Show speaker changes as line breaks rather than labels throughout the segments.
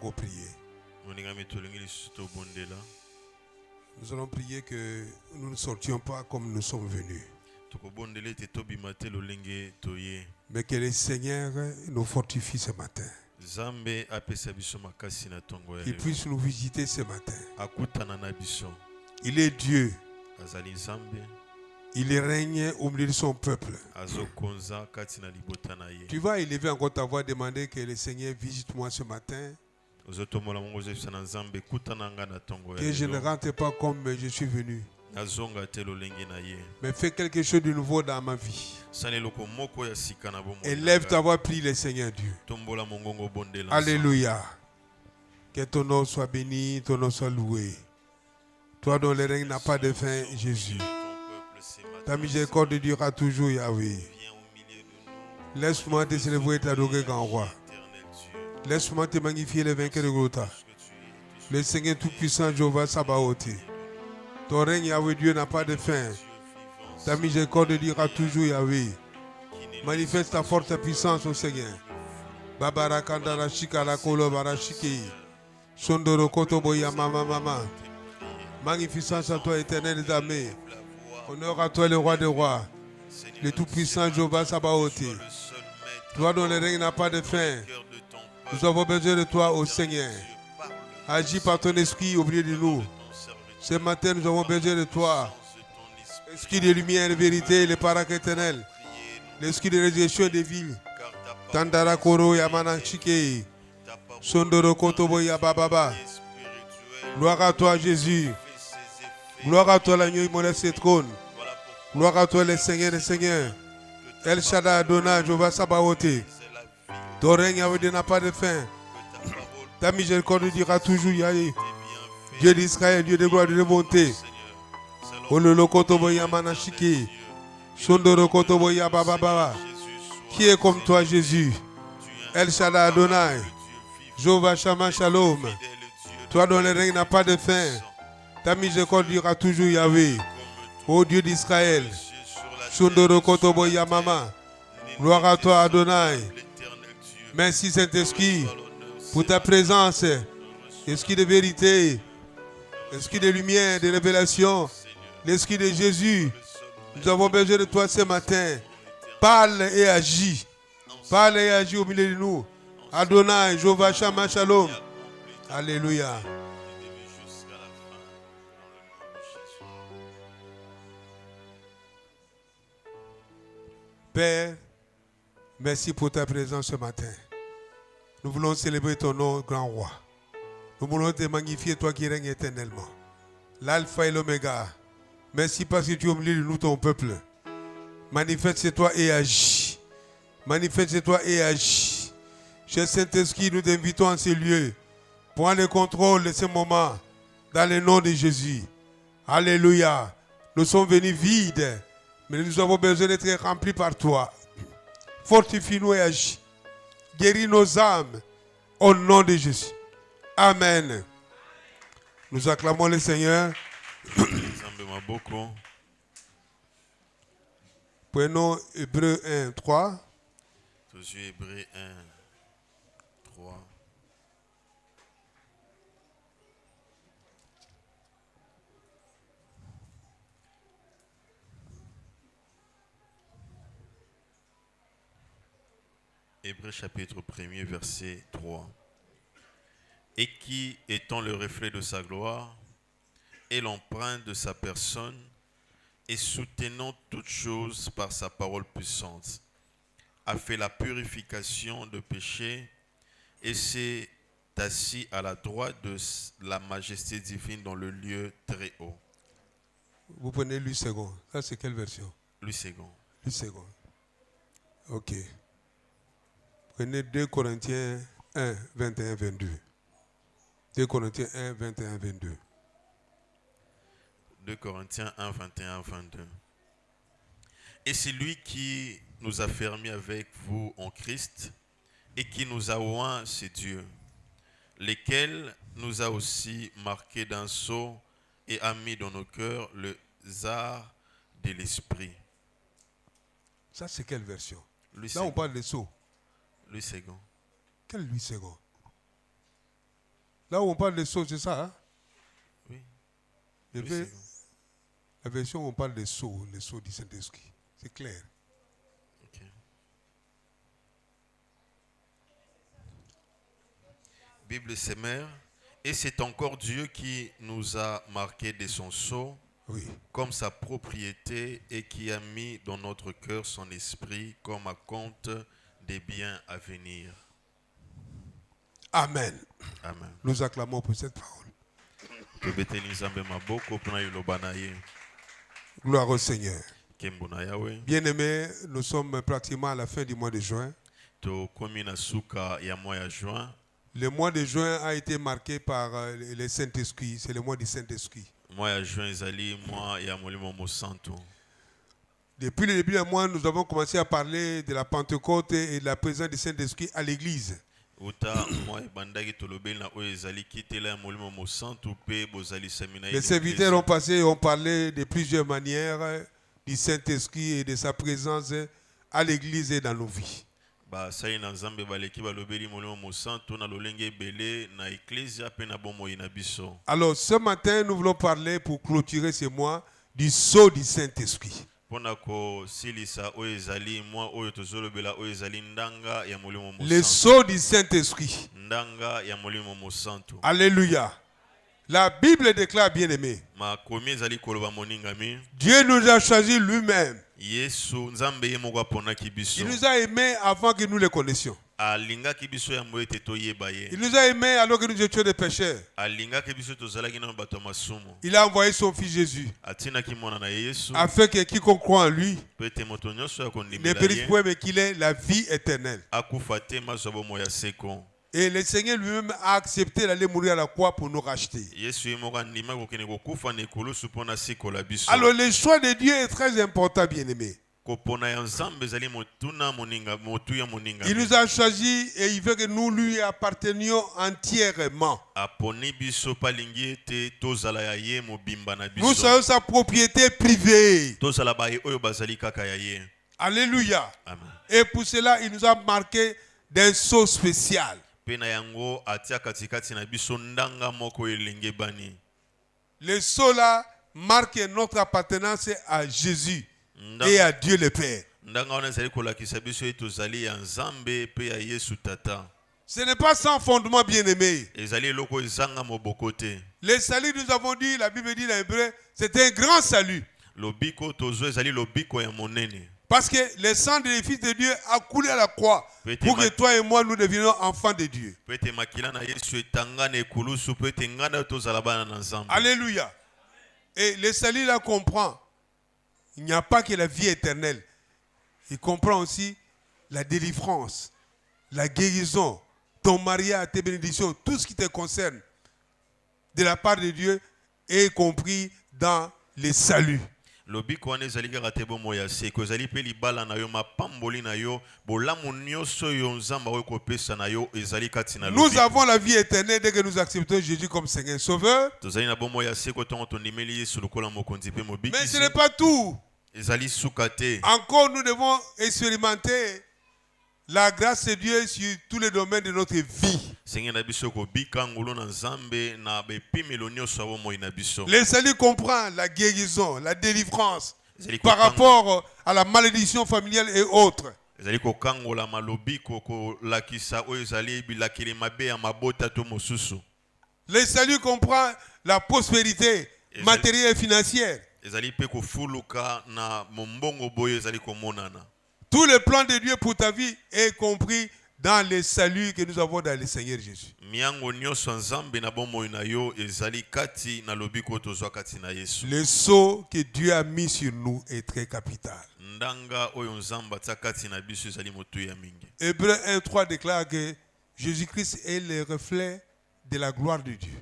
encore prier. Nous allons prier que nous ne sortions pas comme nous sommes venus. Mais que le Seigneur nous fortifie ce matin. Qu'il puisse nous visiter ce matin. Il est Dieu. Il règne au milieu de son peuple. Tu vas élever encore ta voix, demander que le Seigneur visite moi ce matin. Que je ne rentre pas comme je suis venu. Mais fais quelque chose de nouveau dans ma vie. Élève ta voix, prie le Seigneur Dieu. Alléluia. Que ton nom soit béni, ton nom soit loué. Toi dont le règne n'a pas de fin, Jésus. Ta miséricorde durera toujours, Yahweh. Laisse-moi te célébrer et t'adorer, grand roi. Laisse-moi te magnifier, le vainqueur de Golgotha. Le Seigneur tout-puissant, Jéhovah Sabaoth. Ton règne, Yahweh Dieu, n'a pas de fin. Ta miséricorde durera toujours, Yahweh. Manifeste ta forte puissance au Seigneur. Babara Kandara Shikara Kolo Barashiki. Sondoro Kotobo Yamama Mama. Magnificence à toi, éternel des armées. Honneur à toi, le roi des rois. Le tout-puissant Jéhovah Sabaoth. Toi dont le règne n'a pas de fin. Nous avons besoin de toi, ô Seigneur. Agis par ton esprit au milieu de nous. Ce matin, nous avons besoin de toi. L'esprit de lumière, de vérité, le paraclet éternel. L'esprit de résurrection des villes. Tandara Koro Yamana Chike. Sondoro Kotobo Yabababa. Gloire à toi, Jésus. Gloire à toi, l'agneau immolé sur le trône. Gloire à toi, le Seigneur des Seigneurs. El Shaddai Adonai, Jéhovah Sabaoth. Ton règne n'a pas de fin. Ta miséricorde dira toujours, Yahweh. Dieu d'Israël, Dieu de gloire, Dieu de bonté. Ololo Kotobo Yamana Shiki. Sondoro Kotobo Yabababa. Qui est comme toi, Jésus? El Shaddai Adonai. Jéhovah Shammah Shalom. Toi dont le règne n'a pas de fin. Ta miséricorde dira toujours, Yahweh. Ô Dieu d'Israël. Sondoro Kotobo Yamama. Gloire à toi, Adonai. Merci, Saint-Esprit, pour ta présence. Esprit de vérité. Esprit de lumière, de révélation. L'Esprit de Jésus. Nous avons besoin de toi ce matin. Parle et agis. Parle et agis au milieu de nous. Adonai, Jéhovah Shammah Shalom. Alléluia. Père, merci pour ta présence ce matin. Nous voulons célébrer ton nom, grand roi. Nous voulons te magnifier, toi qui règnes éternellement. L'alpha et l'oméga. Merci parce que tu es au milieu de nous, ton peuple. Manifeste-toi et agis. Manifeste-toi et agis. Cher Saint-Esprit, nous t'invitons en ces lieux. Prends le contrôle de ce moment. Dans le nom de Jésus. Alléluia. Nous sommes venus vides. Mais nous avons besoin d'être remplis par toi. Fortifie-nous et agis. Guéris nos âmes. Au nom de Jésus. Amen. Nous acclamons le Seigneur. Prenons Hébreux 1, 3.
Hébreux 1, 3. Hébreux chapitre 1er, verset 3. Et qui, étant le reflet de sa gloire et l'empreinte de sa personne, et soutenant toutes choses par sa parole puissante, a fait la purification de péché et s'est assis à la droite de la majesté divine dans le lieu très haut.
Vous prenez lui second. Ça, c'est quelle version?
Lui second.
Lui second. Ok. Prenez 2 Corinthiens 1, 21, 22. 2 Corinthiens 1, 21, 22.
2 Corinthiens 1, 21, 22. Et c'est lui qui nous a fermés avec vous en Christ et qui nous a oints, c'est Dieu, lequel nous a aussi marqués d'un sceau et a mis dans nos cœurs le zar de l'esprit.
Ça, c'est quelle version?
Lui
Là, on parle de sceau.
Lui second.
Quel lui second? Là où on parle des sceaux, c'est ça, hein?
Oui.
Il y
Oui,
avait
c'est bon.
la version où on parle des sceaux, les sceaux du Saint-Esprit. C'est clair.
Ok. Bible Sémère. Et c'est encore Dieu qui nous a marqués de son sceau
Oui.
comme sa propriété et qui a mis dans notre cœur son esprit comme un compte des biens à venir.
Amen.
Amen.
Nous acclamons pour cette parole.
Tobeteli nzambe maboko mpona liloba na ye.
Gloire au Seigneur.
Nkembo na Yawe.
Bien-aimés, nous sommes pratiquement à la fin du mois de juin.
Tokomi na suka ya mois ya juin.
Le mois de juin a été marqué par le Saint-Esprit. C'est le mois du Saint-Esprit.
Mois ya juin ezali mois ya molimo mosantu.
Depuis le début du mois, nous avons commencé à parler de la Pentecôte et de la présence du Saint-Esprit à l'Église. Les serviteurs ont passé et ont parlé de plusieurs manières du Saint-Esprit et de sa présence à l'Église et dans nos vies. Alors ce matin, nous voulons parler pour clôturer ce mois du sceau du Saint-Esprit. Le sceau du Saint-Esprit. Alléluia. La Bible déclare, bien aimé, Dieu nous a choisi lui-même. Il nous a aimés avant que nous le connaissions. Il nous a aimés alors que nous étions des pécheurs. Il a envoyé son fils Jésus afin que quiconque croit en lui ne périsse point mais qu'il ait la vie éternelle. Et le Seigneur lui-même a accepté d'aller mourir à la croix pour nous racheter. Alors le choix de Dieu est très important, bien-aimé. Il nous a choisis et il veut que nous lui appartenions entièrement. Nous sommes sa propriété privée. Alléluia.
Amen.
Et pour cela, il nous a marqué d'un sceau spécial. Le sceau là marque notre appartenance à Jésus et à Dieu le Père. Ce n'est pas sans fondement, bien-aimé. Le salut, nous avons dit, la Bible dit dans l'hébreu, c'est un grand salut. Parce que le sang des fils de Dieu a coulé à la croix pour que toi et moi nous devenions enfants de Dieu. Alléluia. Et le salut là comprend, il n'y a pas que la vie éternelle. Il comprend aussi la délivrance, la guérison, ton mariage, tes bénédictions, tout ce qui te concerne de la part de Dieu est compris dans le salut. Nous avons la vie éternelle dès que nous acceptons Jésus comme Seigneur et Sauveur. Mais ce n'est pas tout. Encore nous devons expérimenter la grâce de Dieu sur tous les domaines de notre vie. Le salut comprend la guérison, la délivrance par rapport à la malédiction familiale et autres. Le salut comprend la prospérité matérielle et financière. Tout le plan de Dieu pour ta vie est compris dans le salut que nous avons dans le Seigneur Jésus. Le sceau que Dieu a mis sur nous est très capital. Hébreux 1:3 déclare que Jésus-Christ est le reflet de la gloire de Dieu.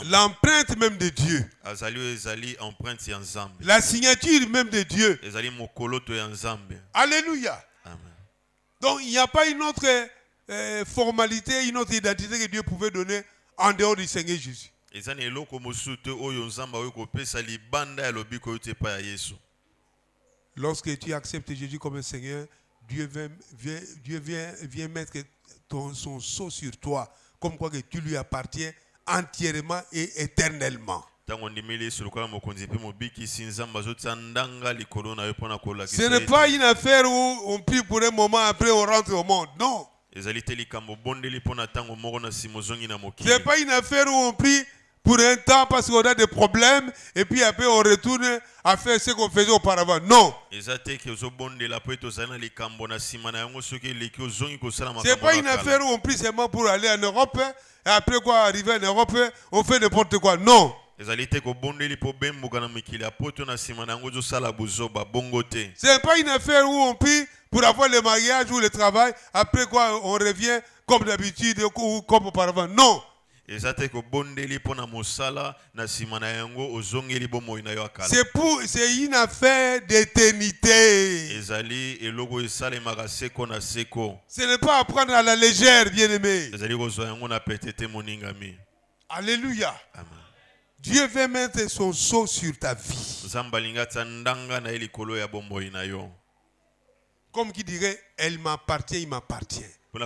L'empreinte même de Dieu. La signature même de Dieu. Alléluia.
Amen.
Donc il n'y a pas une autre formalité, une autre identité que Dieu pouvait donner en dehors du Seigneur Jésus. Lorsque tu acceptes Jésus comme un Seigneur, Dieu vient mettre son sceau sur toi, comme quoi que tu lui appartiens entièrement et éternellement. Ce n'est pas une affaire où on prie pour un moment, après on rentre au monde. Non. Ce n'est pas une affaire où on prie pour un temps parce qu'on a des problèmes et puis après on retourne à faire ce qu'on faisait auparavant. Non. Ce n'est pas une affaire où on prie seulement pour aller en Europe et après quoi, arriver en Europe, on fait n'importe quoi. Non. Ce n'est pas une affaire où on prie pour avoir le mariage ou le travail, après quoi on revient comme d'habitude ou comme auparavant. Non. C'est une affaire d'éternité. Ce n'est pas à prendre à la légère, bien-aimé. Alléluia. Amen. Dieu veut mettre son sceau sur ta vie. Comme qui dirait, elle m'appartient, il m'appartient. De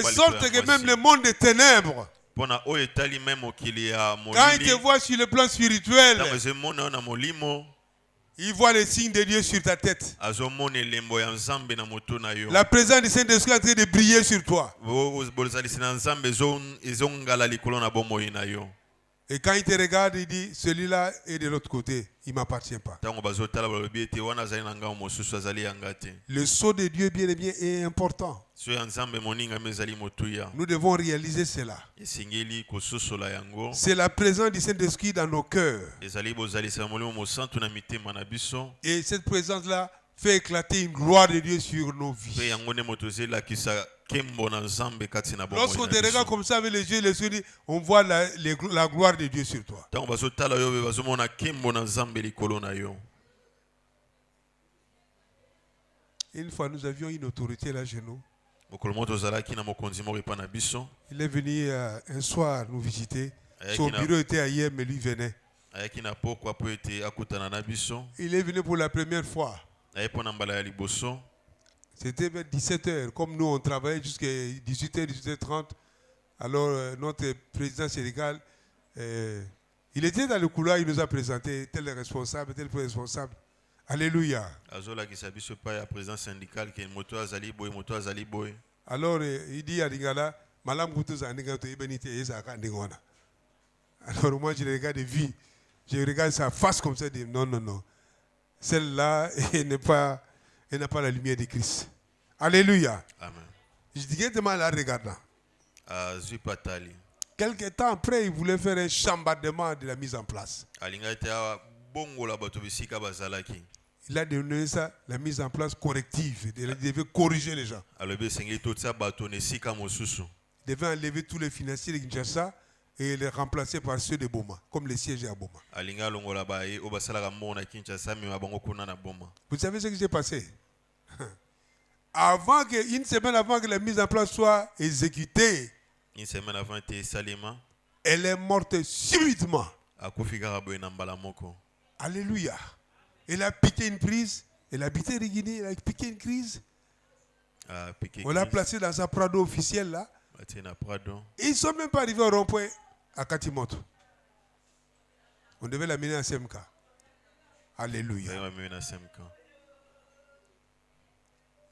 sorte que même le monde des ténèbres, quand il te voit sur le plan spirituel, il voit les signes de Dieu sur ta tête. La présence du Saint-Esprit est en train de briller sur toi. Et quand il te regarde, il dit, celui-là est de l'autre côté, il ne m'appartient pas. Le sceau de Dieu, bien et bien, est important. Nous devons réaliser cela. C'est la présence du Saint-Esprit dans nos cœurs. Et cette présence-là fait éclater une gloire de Dieu sur nos vies. Lorsqu'on te regarde comme ça avec les yeux et les yeux, on voit la gloire de Dieu sur toi. Une fois, nous avions une autorité là chez nous. Il est venu un soir nous visiter. Son bureau était ailleurs, mais lui venait. Il est venu pour la première fois. C'était vers 17h. Comme nous, on travaillait jusqu'à 18h, 18h30. Alors, notre président syndical, il était dans le couloir, il nous a présenté tel responsable, tel responsable. Alléluia. Alors, il dit à Lingala, Malam Goutou Zandigato Ebenite Ezaka Ndingona. Alors, moi, je regarde de vie. Je regarde sa face comme ça, je dis non, non, non. Celle-là, elle n'a pas la lumière de Christ. Alléluia. Amen. Je dis que la regarde là. Quelque temps après, il voulait faire un chambardement de la mise en place. Il a donné ça, la mise en place corrective. Il devait corriger les gens. Il devait enlever tous les financiers de Kinshasa et les remplacer par ceux de Boma, comme les sièges à Boma. Vous savez ce qui s'est passé? Une semaine avant que la mise en place soit exécutée, elle est morte subitement. Alléluia. Elle a piqué une prise. Elle a habité Rigini, elle a piqué une crise. On l'a placée dans sa Prado officielle là. Et ils ne sont même pas arrivés au rond-point à Katimoto. On devait l'amener à SMK. Alléluia.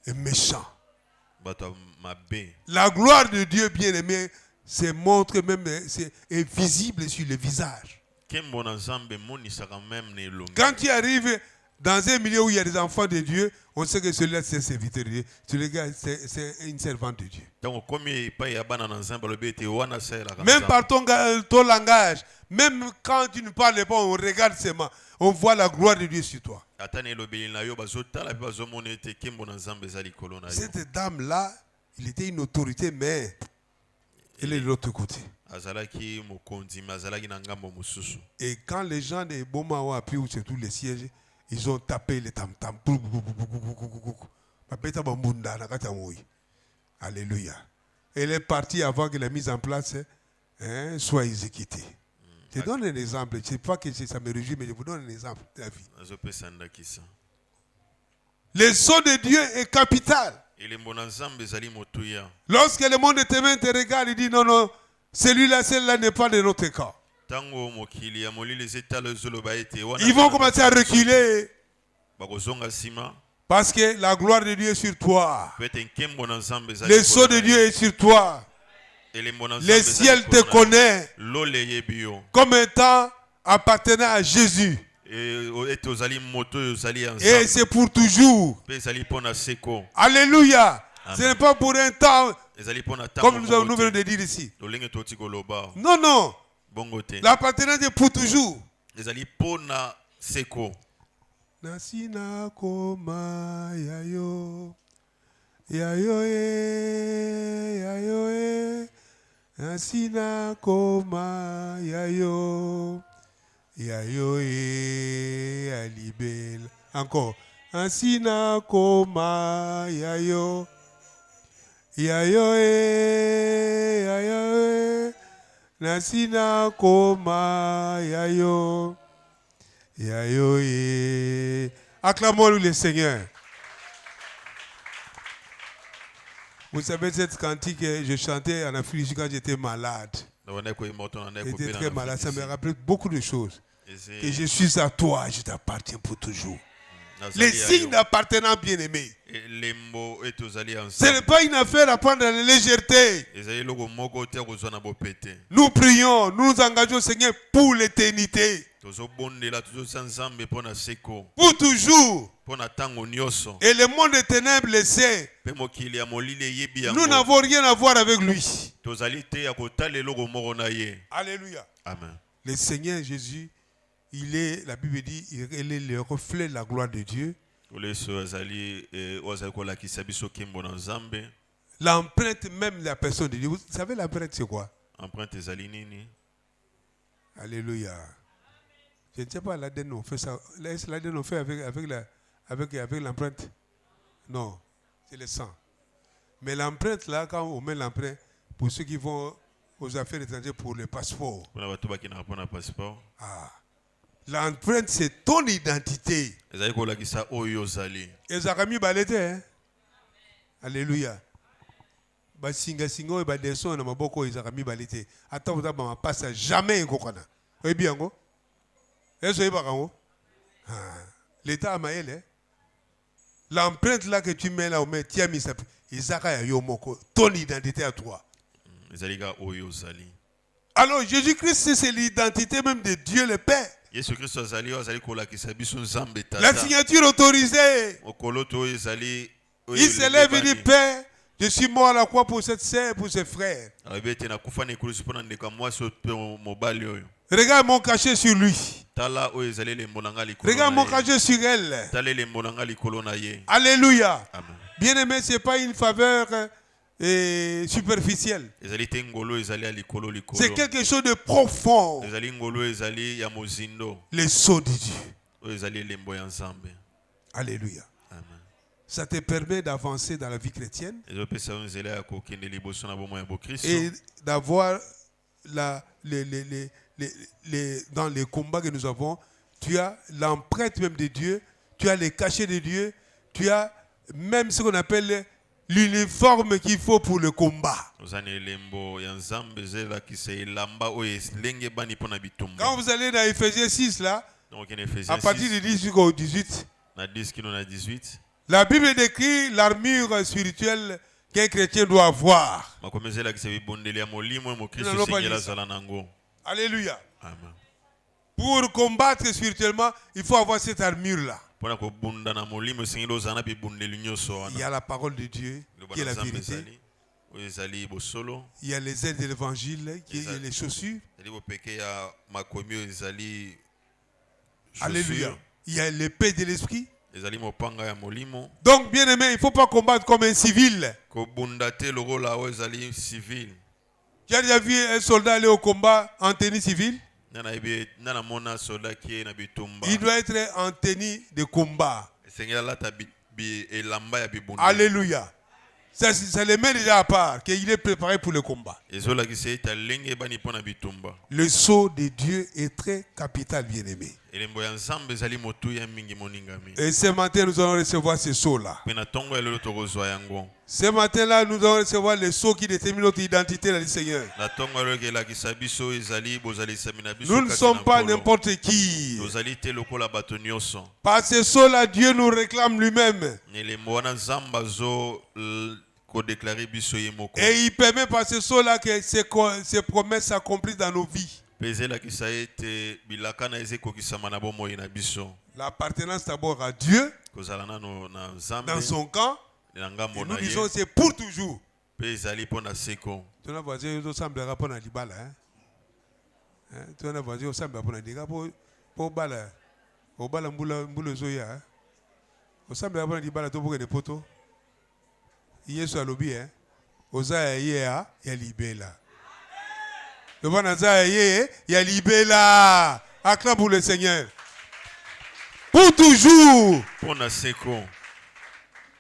Et méchant. La gloire de Dieu bien-aimé se montre même, est visible sur le visage. Quand tu arrives dans un milieu où il y a des enfants de Dieu, on sait que celui-là c'est un serviteur de Dieu. Celui-là c'est une servante de Dieu. Même par ton langage, même quand tu ne parles pas, on regarde seulement. On voit la gloire de Dieu sur toi. Cette dame-là, il était une autorité, mais elle est de l'autre côté. Et quand les gens de Boma ont appuyé sur tous les sièges, ils ont tapé les tam-tam. Alléluia. Elle est partie avant que la mise en place soit exécutée. Je te donne un exemple. Je ne sais pas que ça me réjouit, mais je vous donne un exemple de la vie. Le sceau de Dieu est capital. Lorsque le monde témoin te regarde, il dit non, non, celui-là, celle-là n'est pas de notre cas. Ils vont commencer à reculer. Parce que la gloire de Dieu est sur toi. Le sceau de Dieu est sur toi. Le ciel te connaît comme étant appartenant à Jésus. Et c'est pour toujours. Alléluia. Amen. Ce n'est pas pour un temps, comme nous venons de dire ici. Non, non. L'appartenance est pour toujours. Nasina koma yayo yayo yayo nasina koma yayo yayo alibel. Encore. Nasina koma yayo yayo yayo nasina koma yayo. Acclamons le Seigneur. Vous savez cette cantique que je chantais en Afrique quand j'étais malade. J'étais très malade. Ça me rappelle beaucoup de choses. Que je suis à toi, je t'appartiens pour toujours. Les signes d'appartenance bien-aimés. Ce n'est pas une affaire à prendre à la légèreté. Nous prions, nous nous engageons, Seigneur, pour l'éternité. Pour toujours. Et le monde des ténèbres le sait. Nous n'avons rien à voir avec lui. Alléluia.
Amen.
Le Seigneur Jésus, il est, la Bible dit, il est le reflet de la gloire de Dieu. L'empreinte même de la personne de Dieu. Vous savez l'empreinte c'est quoi? Alléluia. Je ne sais pas, l'ADN on fait ça. L'ADN on fait avec l'empreinte. Non, c'est le sang. Mais l'empreinte là, quand on met l'empreinte, pour ceux qui vont aux affaires étrangères pour le passeport. L'empreinte c'est ton identité. Ezakami balete, hein? Alléluia. Basinga singo et badeso na maboko ezakami balete. Attends, vous avez passe jamais ngokana. Oui bien ngo. Est-ce que l'État a maël, l'empreinte là que tu mets là, on tiens mis ça. Ton identité à toi. Alors Jésus-Christ c'est l'identité même de Dieu le Père. La signature autorisée. Il se lève et dit Père, je suis mort à la croix pour cette sœur, pour ses frères. Regarde mon cachet sur lui. Regarde mon cachet sur elle. Alléluia. Bien-aimé, ce n'est pas une faveur superficielle. C'est quelque chose de profond. Le sceau de Dieu. Alléluia. Ça te permet d'avancer dans la vie chrétienne et d'avoir dans les combats que nous avons, tu as l'empreinte même de Dieu, tu as les cachets de Dieu, tu as même ce qu'on appelle l'uniforme qu'il faut pour le combat. Quand vous allez dans Ephésiens 6 là, à partir du 18 au 18, la Bible décrit l'armure spirituelle qu'un chrétien doit avoir. Alléluia.
Amen.
Pour combattre spirituellement, il faut avoir cette armure-là. Il y a la parole de Dieu, qui est la vérité. Il y a les ailes de l'évangile, qui est les chaussures. Alléluia. Il y a l'épée de l'esprit. Donc, bien aimé, il ne faut pas combattre comme un civil. Tu as déjà vu un soldat aller au combat en tenue civile? Il doit être en tenue de combat. Alléluia. Ça le met déjà à part, qu'il est préparé pour le combat. Le sceau de Dieu est très capital, bien-aimé.
elembo ya nzambe ezali motuya mingi moningami.
Et ce matin, nous allons recevoir ce sceau-là.
Pe na tongo elelo tokozwa yango.
Ce matin-là, nous allons recevoir les sceaux qui déterminent notre identité dans le Seigneur.
Na tongo elelo kelakisa biso ezali bozali samina biso.
Nous ne sommes pas n'importe qui.
Tozali te lokola bato nyonso.
Par ce sceau-là, Dieu nous réclame lui-même.
Elembo wana nzamba zo kodéclarer biso ye moko.
Et il permet par ce sceau-là que ces promesses s'accomplissent dans nos vies. L'appartenance d'abord à Dieu, dans son camp, et nous disons c'est pour toujours. Ton voisin ressemblera pas à Libala. Ton voisin ressemblera pas à Libala. Pour Bala, au Bala Mboula Zoya. Ressemblera pas à Libala, tu peux des poteaux. Il est sur le lobby, Oza ya libela. Le bon Aza ya libela. Acclame pour le Seigneur. Pour toujours.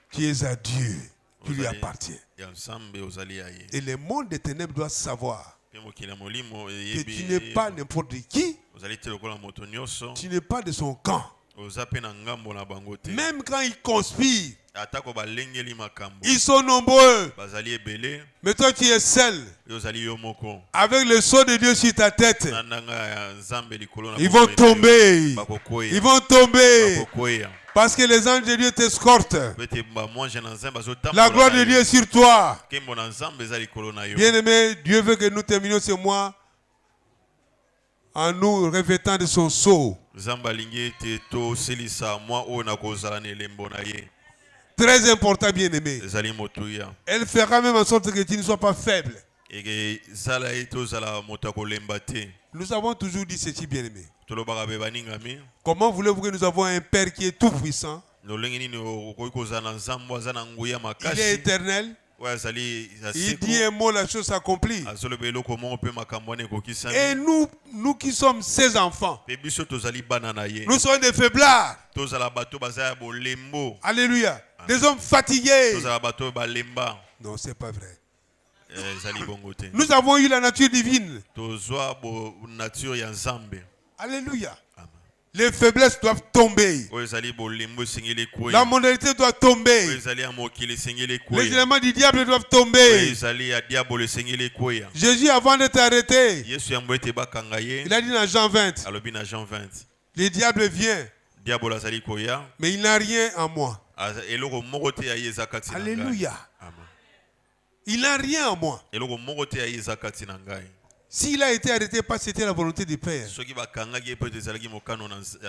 Tu es à Dieu. Tu lui appartiens. Et le monde des ténèbres doit savoir que tu n'es pas n'importe qui. Tu n'es pas de son camp. Même quand ils conspirent, ils sont nombreux. Mais toi tu es seul. Avec le sceau de Dieu sur ta tête. Ils vont tomber. Ils vont tomber. Parce que les anges de Dieu t'escortent. La gloire de Dieu est sur toi. Bien-aimé, Dieu veut que nous terminions ce mois en nous revêtant de son sceau. Très important, bien-aimé. Elle fera même en sorte que tu ne sois pas faible. Nous avons toujours dit ceci, bien-aimé. Comment voulez-vous que nous avons un Père qui est tout puissant? Il est éternel. Il dit un mot, la chose s'accomplit. Et nous qui sommes ses enfants, nous sommes des faiblards. Alléluia. Des hommes fatigués. Non, c'est pas vrai. Nous avons eu la nature divine. Alléluia. Les faiblesses doivent tomber. La mondialité doit tomber. Les éléments du diable doivent tomber. Jésus, avant d'être arrêté, il a dit dans Jean 20, le diable vient, mais il n'a rien en moi. Alléluia. Il n'a rien en moi. S'il a été arrêté parce que c'était la volonté du Père,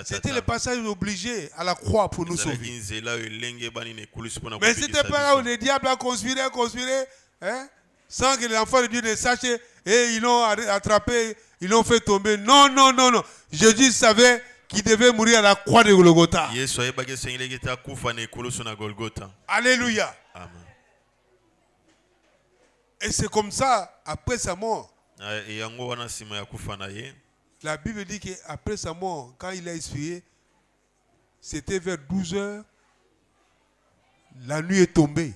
c'était le passage obligé à la croix pour nous sauver. Mais c'était pas là où le diable a conspiré, sans que l'enfant de Dieu ne sache, et ils l'ont attrapé, ils l'ont fait tomber. Non, non, non, non. Jésus savait qu'il devait mourir à la croix de Golgotha. Alléluia.
Amen.
Et c'est comme ça, après sa mort, la Bible dit qu'après sa mort, quand il a expiré, c'était vers 12 heures, la nuit est tombée.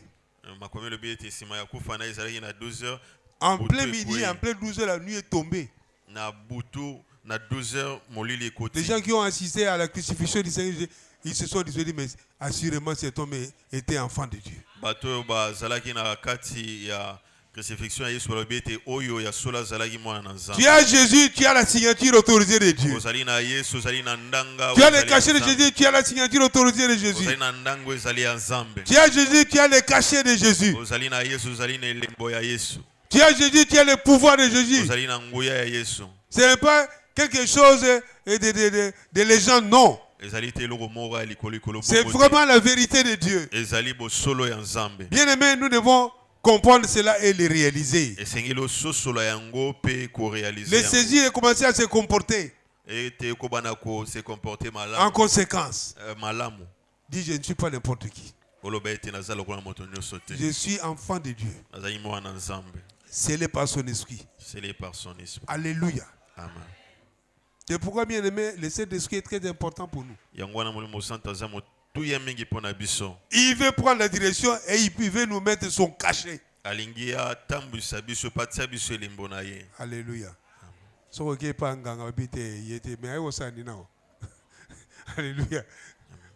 En plein midi, en plein 12 heures, la nuit est tombée. Les gens qui ont assisté à la crucifixion du Seigneur, ils se sont dit, mais assurément cet homme était enfant de Dieu. Tu as Jésus, tu as la signature autorisée de Dieu. Tu as le cachet de Jésus, tu as la signature autorisée de Jésus. Tu as Jésus, tu as le cachet de Jésus. Tu as Jésus, tu as le pouvoir de Jésus. Ce n'est pas quelque chose de légende, non. C'est vraiment la vérité de Dieu. Bien aimé, nous devons comprendre cela et le réaliser. Les saisir et commencer à se comporter en conséquence. Dis, je ne suis pas n'importe qui. Je suis enfant de Dieu. Scellé par son esprit. Alléluia.
Amen.
C'est pourquoi, bien aimé, le Saint-Esprit est très important pour nous. Il veut prendre la direction et il veut nous mettre son cachet. Alléluia. Alléluia.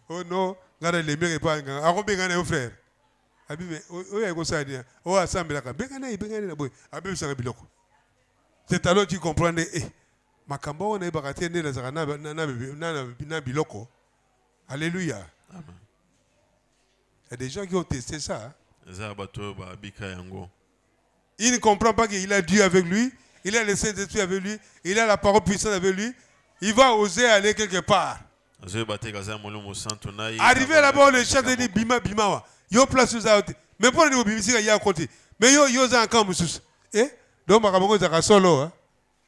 Oh non, regarde les murs et pas un arombe gagné au frère. Abi mais oh y'a quoi ça dit? Oh assemblée là, bengane na boy. Abi ça biloko. C'est alors tu comprends makambo on est baraté né les arana na biloko. Alléluia.
Amen.
Il y a des gens qui ont testé ça.
Eza bato ba bika yango.
Il ne comprend pas qu'il a Dieu avec lui, il a le Saint-Esprit avec lui, il a la parole puissante avec lui. Il va oser aller quelque part. Arrivé là-bas, le chef dit bima bima wa. Yo place aux autres. Mais pour nous bimisi il y a côté. Mais yo za encore musus. Donc makamongo za solo.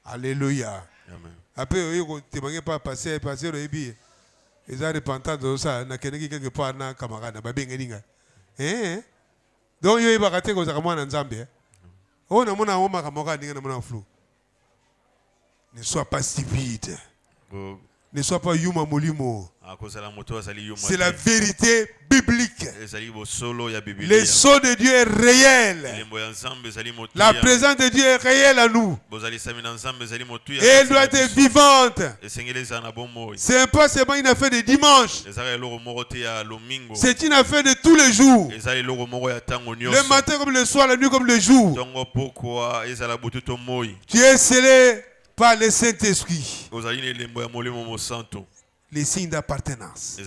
Alléluia.
Amen.
Après yo témoigner pas passer le ebi. Ils ont repentant de ça na keneki quelque part na camarade ba bengeninga. Donc yo iba kate ko za kama na Nzambe. Oh na mona o makamoka ndinga na mona flou. Ne sois pas stupide. Ne sois pas yuma molimo. C'est la vérité biblique. Le sceau de Dieu est réel. La présence de Dieu est réelle à nous. Et elle doit être vivante. C'est pas seulement une affaire de dimanche. C'est une affaire de tous les jours. Le matin comme le soir, la nuit comme le jour. Tu es scellé par le Saint-Esprit. Les signes d'appartenance.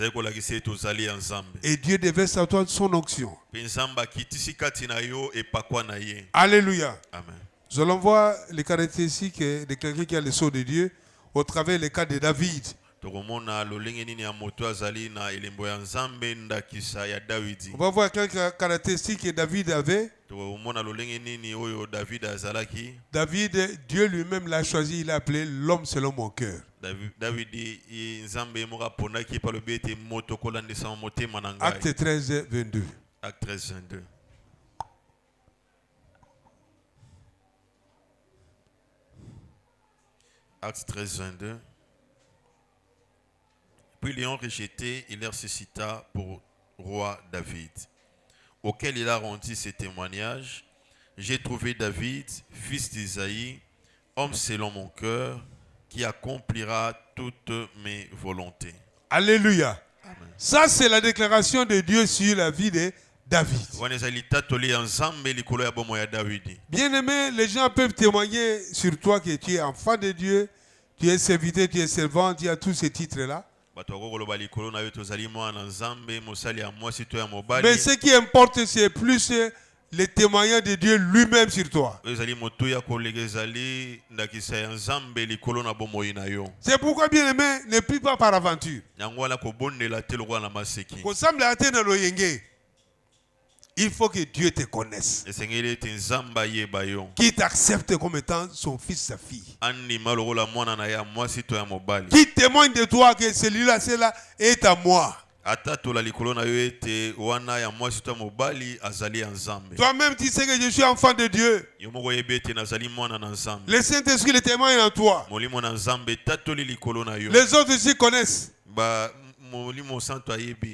Et Dieu déverse à toi son onction. Alléluia.
Amen.
Nous allons voir les caractéristiques de quelqu'un qui a le sceau de Dieu au travers des cas de David. On va voir quelques caractéristiques que David avait. David, Dieu lui-même l'a choisi, il l'a appelé l'homme selon mon cœur. Acte 13, 22.
Acte 13, 22. Acte 13, 22. Puis l'ayant rejeté, il les ressuscita pour roi David, auquel il a rendu ses témoignages. J'ai trouvé David, fils d'Isaïe, homme selon mon cœur, qui accomplira toutes mes volontés.
Alléluia.
Amen.
Ça, c'est la déclaration de Dieu sur la vie de David. Bien-aimé, les gens peuvent témoigner sur toi que tu es enfant de Dieu, tu es serviteur, tu es servant, tu as tous ces titres-là. Mais ce qui importe, c'est plus le témoignage de Dieu lui-même sur toi. C'est pourquoi, bien aimé, ne prie pas par aventure. Il faut que Dieu te connaisse. Qui t'accepte comme étant son fils, sa fille. Qui témoigne de toi que celui-là, celle-là est à moi. Toi-même, tu sais que je suis enfant de Dieu. Le Saint-Esprit le témoigne en toi. Les autres aussi connaissent.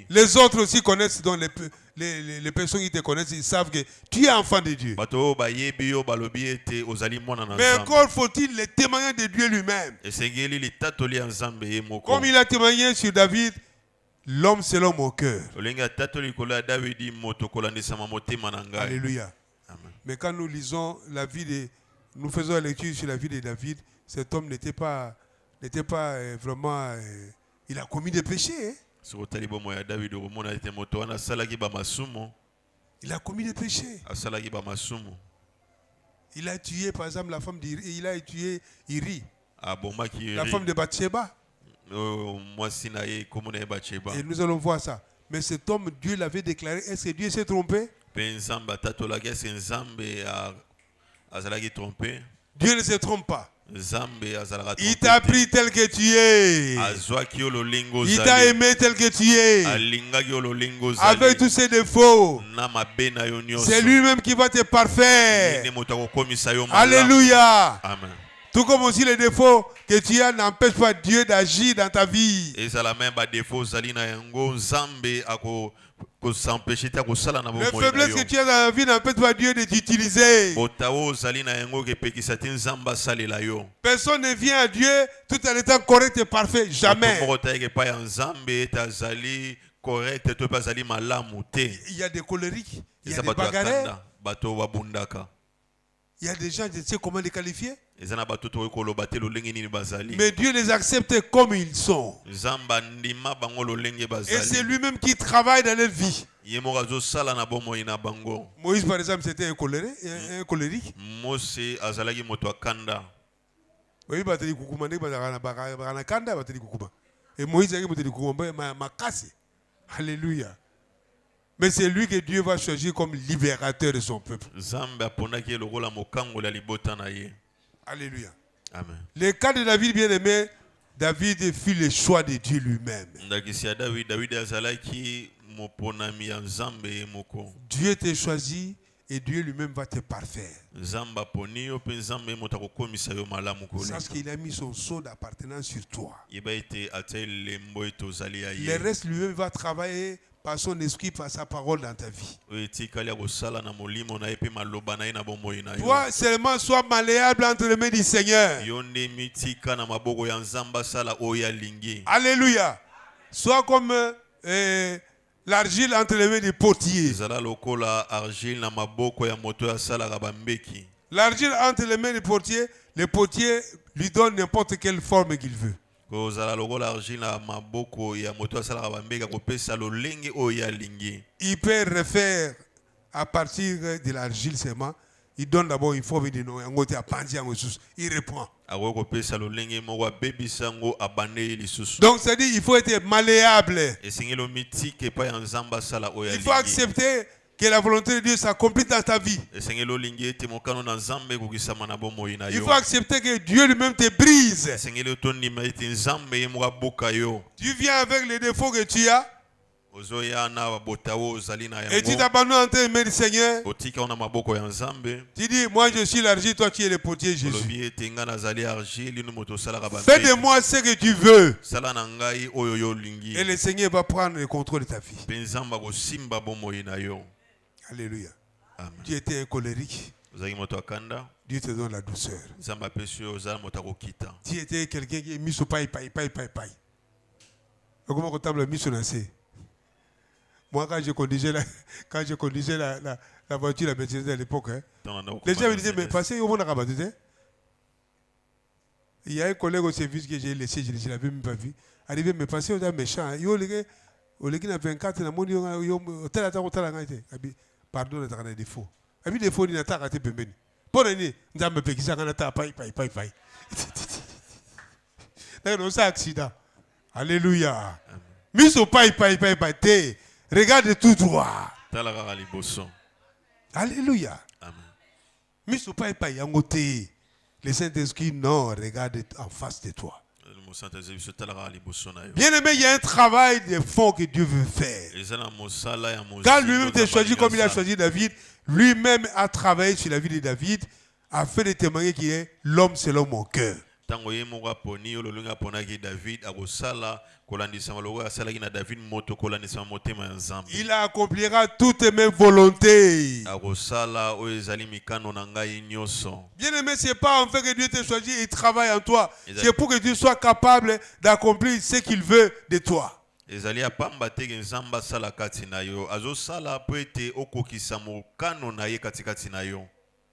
Les autres aussi connaissent, donc les personnes qui te connaissent, ils savent que tu es enfant de Dieu. Mais encore faut-il le témoignage de Dieu lui-même. Comme il a témoigné sur David, l'homme selon mon cœur. Alléluia.
Amen.
Mais quand nous lisons la vie de... Nous faisons la lecture sur la vie de David, cet homme n'était pas vraiment... il a commis des péchés. Il a commis des péchés. Il a tué, par exemple, la femme d'Iri. Il a tué Iri, la femme de Bathsheba. Et nous allons voir ça. Mais cet homme, Dieu l'avait déclaré. Est-ce que Dieu s'est trompé? Dieu ne se trompe pas. Il t'a pris tel que tu es. Il t'a aimé tel que tu es. Avec tous ses défauts. C'est lui-même qui va te parfaire. Alléluia.
Amen.
Tout comme aussi les défauts que tu as n'empêchent pas Dieu d'agir dans ta vie.
Et ça la même défaut zali na yango nzambe ako ko s'empêcher ta ko sala na
Les
bomoi.
faiblesses que tu as dans la vie n'empêchent pas Dieu de t'utiliser.
Botawo zali na yango ke pekisa tin nzamba salela yo.
Personne ne vient à Dieu tout en étant correct et parfait. Jamais. Il y a des colériques, il y a des bagarreurs. Il y a des gens, je ne sais comment les qualifier. Mais Dieu les accepte comme ils sont. Et c'est lui-même qui travaille dans leur vie. Moïse, par exemple, c'était un colérique. Et Moïse a dit alléluia. Mais c'est lui que Dieu va choisir comme libérateur de son peuple. Alléluia.
Amen.
Le cas de David, bien aimé, David fit le choix de Dieu lui-même. Dieu t'a choisi et Dieu lui-même va te parfaire. Sache qu'il a mis son sceau d'appartenance sur toi. Le reste lui-même va travailler par son esprit, par sa parole dans ta vie. Toi seulement sois malléable entre les mains du Seigneur. Alléluia. Sois comme l'argile entre les mains du potier. L'argile entre les mains du potier, le potier lui donne n'importe quelle forme qu'il veut. Il peut refaire à partir de l'argile seulement. Il donne d'abord une forme de nom. Il reprend. Donc ça dit il faut être malléable. Il faut accepter que la volonté de Dieu s'accomplisse dans ta vie. Il faut accepter que Dieu lui-même te brise. Tu viens avec les défauts que tu as. Et tu t'abandonnes entre les mains du Seigneur. Tu dis, moi je suis l'argile, toi tu es le potier, Jésus. Fais de moi ce que tu veux. Et le Seigneur va prendre le contrôle de ta vie. Alléluia.
Amen.
Tu étais un colérique. Dieu te donne la douceur. Tu étais quelqu'un qui est mis au paille. Comment on table mis au lancé? Moi, quand je conduisais la voiture, la Mercedes à l'époque, les gens me disaient, mais passez au monde à rabattre. Il y a un collègue au service que j'ai laissé, je ne l'avais même pas vu. Arrivé, mais passez au méchant. Yo, les gars, 24, pardon, on a des défauts. Abi défaut, il n'a pas raté pembeni. Pour l'année, nous avons payé ça, on a paille. D'ailleurs, c'est un accident. Alléluia. Mis au paille. Regarde tout droit. Alléluia. Mis au paille, le Saint-Esprit, non, regarde en face de toi. Bien aimé, il y a un travail de fond que Dieu veut faire. Quand lui-même t'a choisi comme il a choisi David, lui-même a travaillé sur la vie de David afin de témoigner qu'il est l'homme selon mon cœur. Il accomplira toutes mes volontés. Bien aimé, ce n'est pas en fait que Dieu t'a choisi et travaille en toi. C'est pour que tu sois capable d'accomplir ce qu'il veut de toi.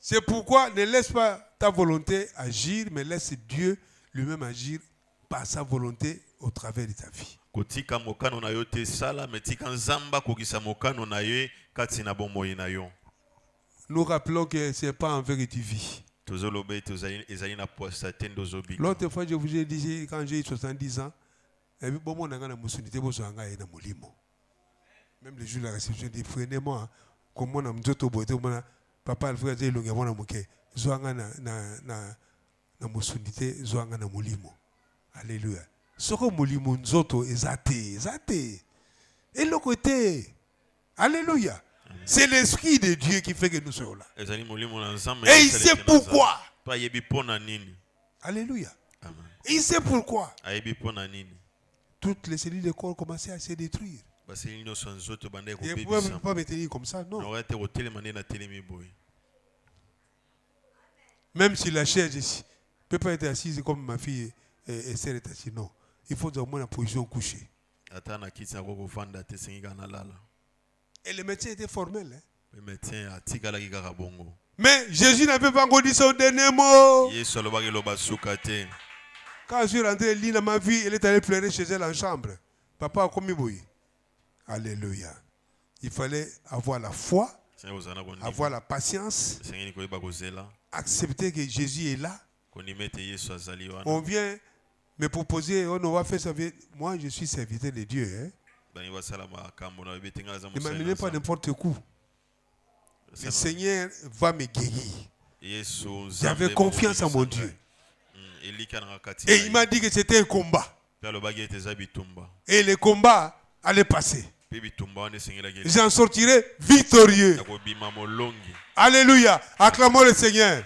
C'est pourquoi ne laisse pas ta volonté agir, mais laisse Dieu lui-même agir par sa volonté au travers de ta vie. Nous rappelons que ce n'est pas en fait que tu vis. L'autre fois, je vous ai dit, quand j'ai eu 70 ans, même le jour de la réception, je dis, prenez-moi, comme moi, papa, le frère, il y a un zoanga na musundite zoanga na mulimo. Alléluia. Soko mulimo nzoto ezate. Et le côté. Alléluia. C'est l'esprit de Dieu qui fait que nous sommes là. Et il sait pourquoi. Alléluia.
Amen.
Et il sait pourquoi.
Ayebi pona nini.
Toutes les cellules de corps commençaient à se détruire.
Parce qu'il n'y a pas de bande
Et vous ne pouvez pas me tenir comme ça, non. Même si la chaise ne peut pas être assise comme ma fille et sœur est assise, non. Il faut au moins la position couchée. Et le médecin était formel. Hein? Mais Jésus n'avait pas encore dit son dernier mot. Quand je suis rentré, Lina, ma fille, elle est allée pleurer chez elle en chambre. Papa a commis bouilli. Alléluia. Il fallait avoir la foi, avoir la patience, accepter que Jésus est là. On vient me proposer, on va faire servir. Moi, je suis serviteur de Dieu. Hein? Ne m'amenez pas n'importe où. Le Seigneur va me guérir. J'avais confiance en mon Dieu. Et il m'a dit que c'était un combat. Et le combat allait passer. J'en sortirai victorieux. Alléluia. Acclamons le Seigneur.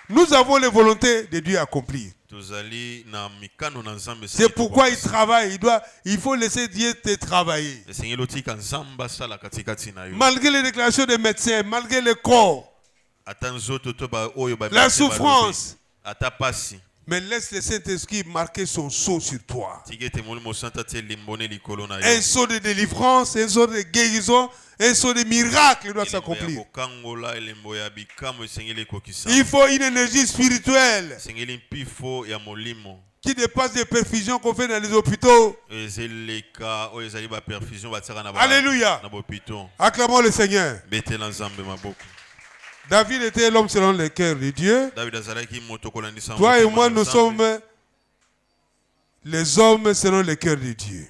Nous avons les volontés de Dieu à accomplir. C'est pourquoi il travaille. Il faut laisser Dieu te travailler. Malgré les déclarations des médecins, malgré le corps, la souffrance, mais laisse le Saint-Esprit marquer son sceau sur toi. Un sceau de délivrance, un sceau de guérison, un sceau de miracle doit s'accomplir. Il faut une énergie spirituelle qui dépasse les perfusions qu'on fait dans les hôpitaux. Alléluia. Acclamons le Seigneur. David était l'homme selon le cœur de Dieu. Toi et moi, nous sommes les hommes selon le cœur de Dieu.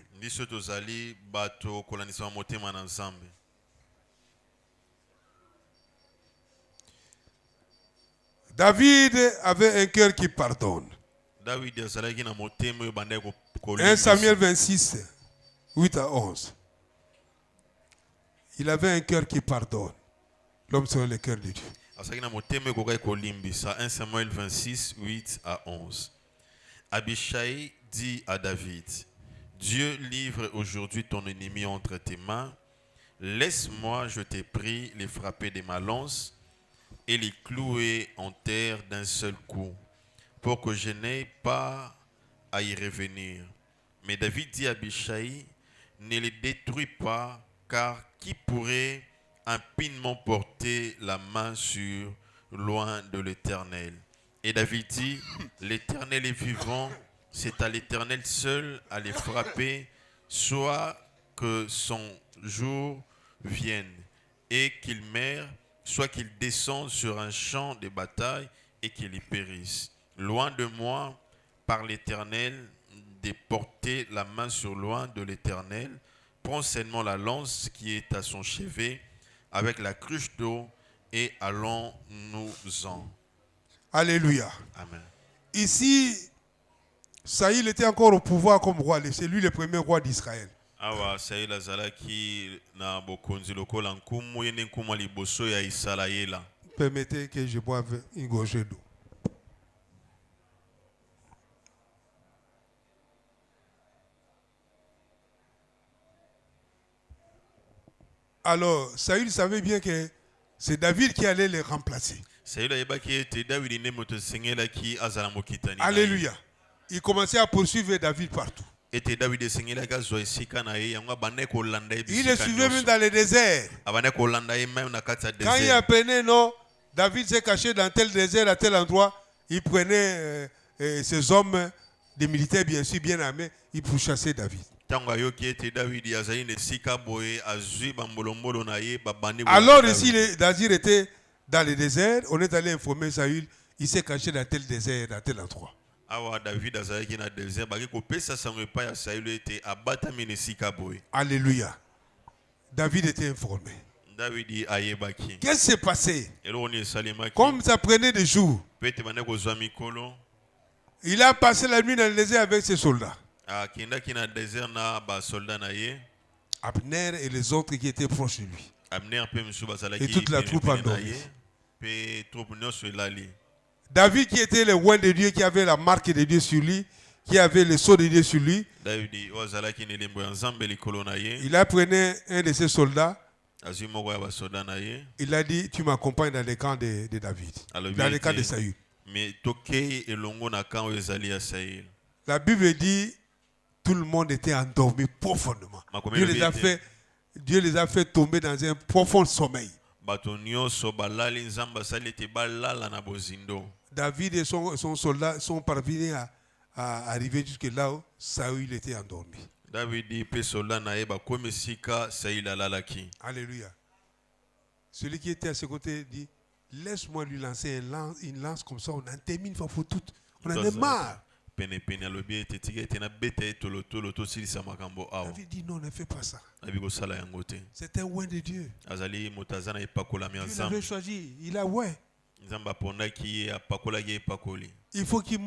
David avait un cœur qui pardonne. 1 Samuel 26, 8 à 11. Il avait un cœur qui pardonne. L'homme selon le cœur de Dieu.
1 Samuel 26, 8 à 11. Abishai dit à David, Dieu livre aujourd'hui ton ennemi entre tes mains. Laisse-moi, je t'ai pris, les frapper de ma lance et les clouer en terre d'un seul coup, pour que je n'aie pas à y revenir. Mais David dit à Abishai, ne les détruis pas, car qui pourrait impinement porter la main sur loin de l'Éternel? Et David dit, l'Éternel est vivant, c'est à l'Éternel seul à les frapper, soit que son jour vienne et qu'il meure, soit qu'il descende sur un champ de bataille et qu'il y périsse. Loin de moi, par l'Éternel, de porter la main sur loin de l'Éternel. Prends seulement la lance qui est à son chevet, avec la cruche d'eau, et allons-nous-en.
Alléluia.
Amen.
Ici, Saïl était encore au pouvoir comme roi. C'est lui le premier roi d'Israël. Permettez que je boive une gorgée d'eau. Alors, Saül savait bien que c'est David qui allait les remplacer. Alléluia. Il commençait à poursuivre David partout. Il le suivait même dans le désert. Quand il apprenait, non, David s'est caché dans tel désert, à tel endroit, il prenait ses hommes, des militaires bien sûr, bien armés, il pourchassait David. Alors ici, David était dans le désert, on est allé informer Saül, il s'est caché dans tel désert, dans tel endroit. Alléluia. David était informé. Qu'est-ce qui s'est passé? Comme ça prenait des jours, il a passé la nuit dans le désert avec ses soldats. Abner et les autres qui étaient proches de lui. Et toute la troupe endormie.
pe troupe nyonso elali.
David qui était le roi de Dieu, qui avait la marque de Dieu sur lui, qui avait le sceau de Dieu sur lui,
David oyo azalaki na elembo ya Nzambe likolo na ye,
il a pris un de ses soldats,
azwi moko ya basoda na ye,
il a dit, tu m'accompagnes dans le camp de David,
alobi
dans le camp de
ete
Saül.
me tokei elongo na kan oyo ezali ya Saül.
La Bible dit, tout le monde était endormi profondément. Dieu les a fait tomber dans un profond sommeil.
Bato nyonso balali, Nzambe asali ete balala na bozindo.
David et son soldat sont parvenus à arriver jusque là où Saül était endormi.
David pe soldat na ye bakomi esika Saül alalaki.
Alléluia. Celui qui était à ses côtés dit, laisse-moi lui lancer une lance comme ça, on en termine une fois pour toutes. On en est marre.
Pene alobi ete tika ete na beta ye tolotolo tosilisa makambo awa.
David dit, non, ne fais pas ça.
Abi kosala yango te.
C'est un oint de Dieu.
Azali moto aza na epakolami ya
Dieu l'avait
Nzambe.
choisi. Il a ouais.
Nzambe apondaki ye apakolaki ye epakoli.
Il faut qu'il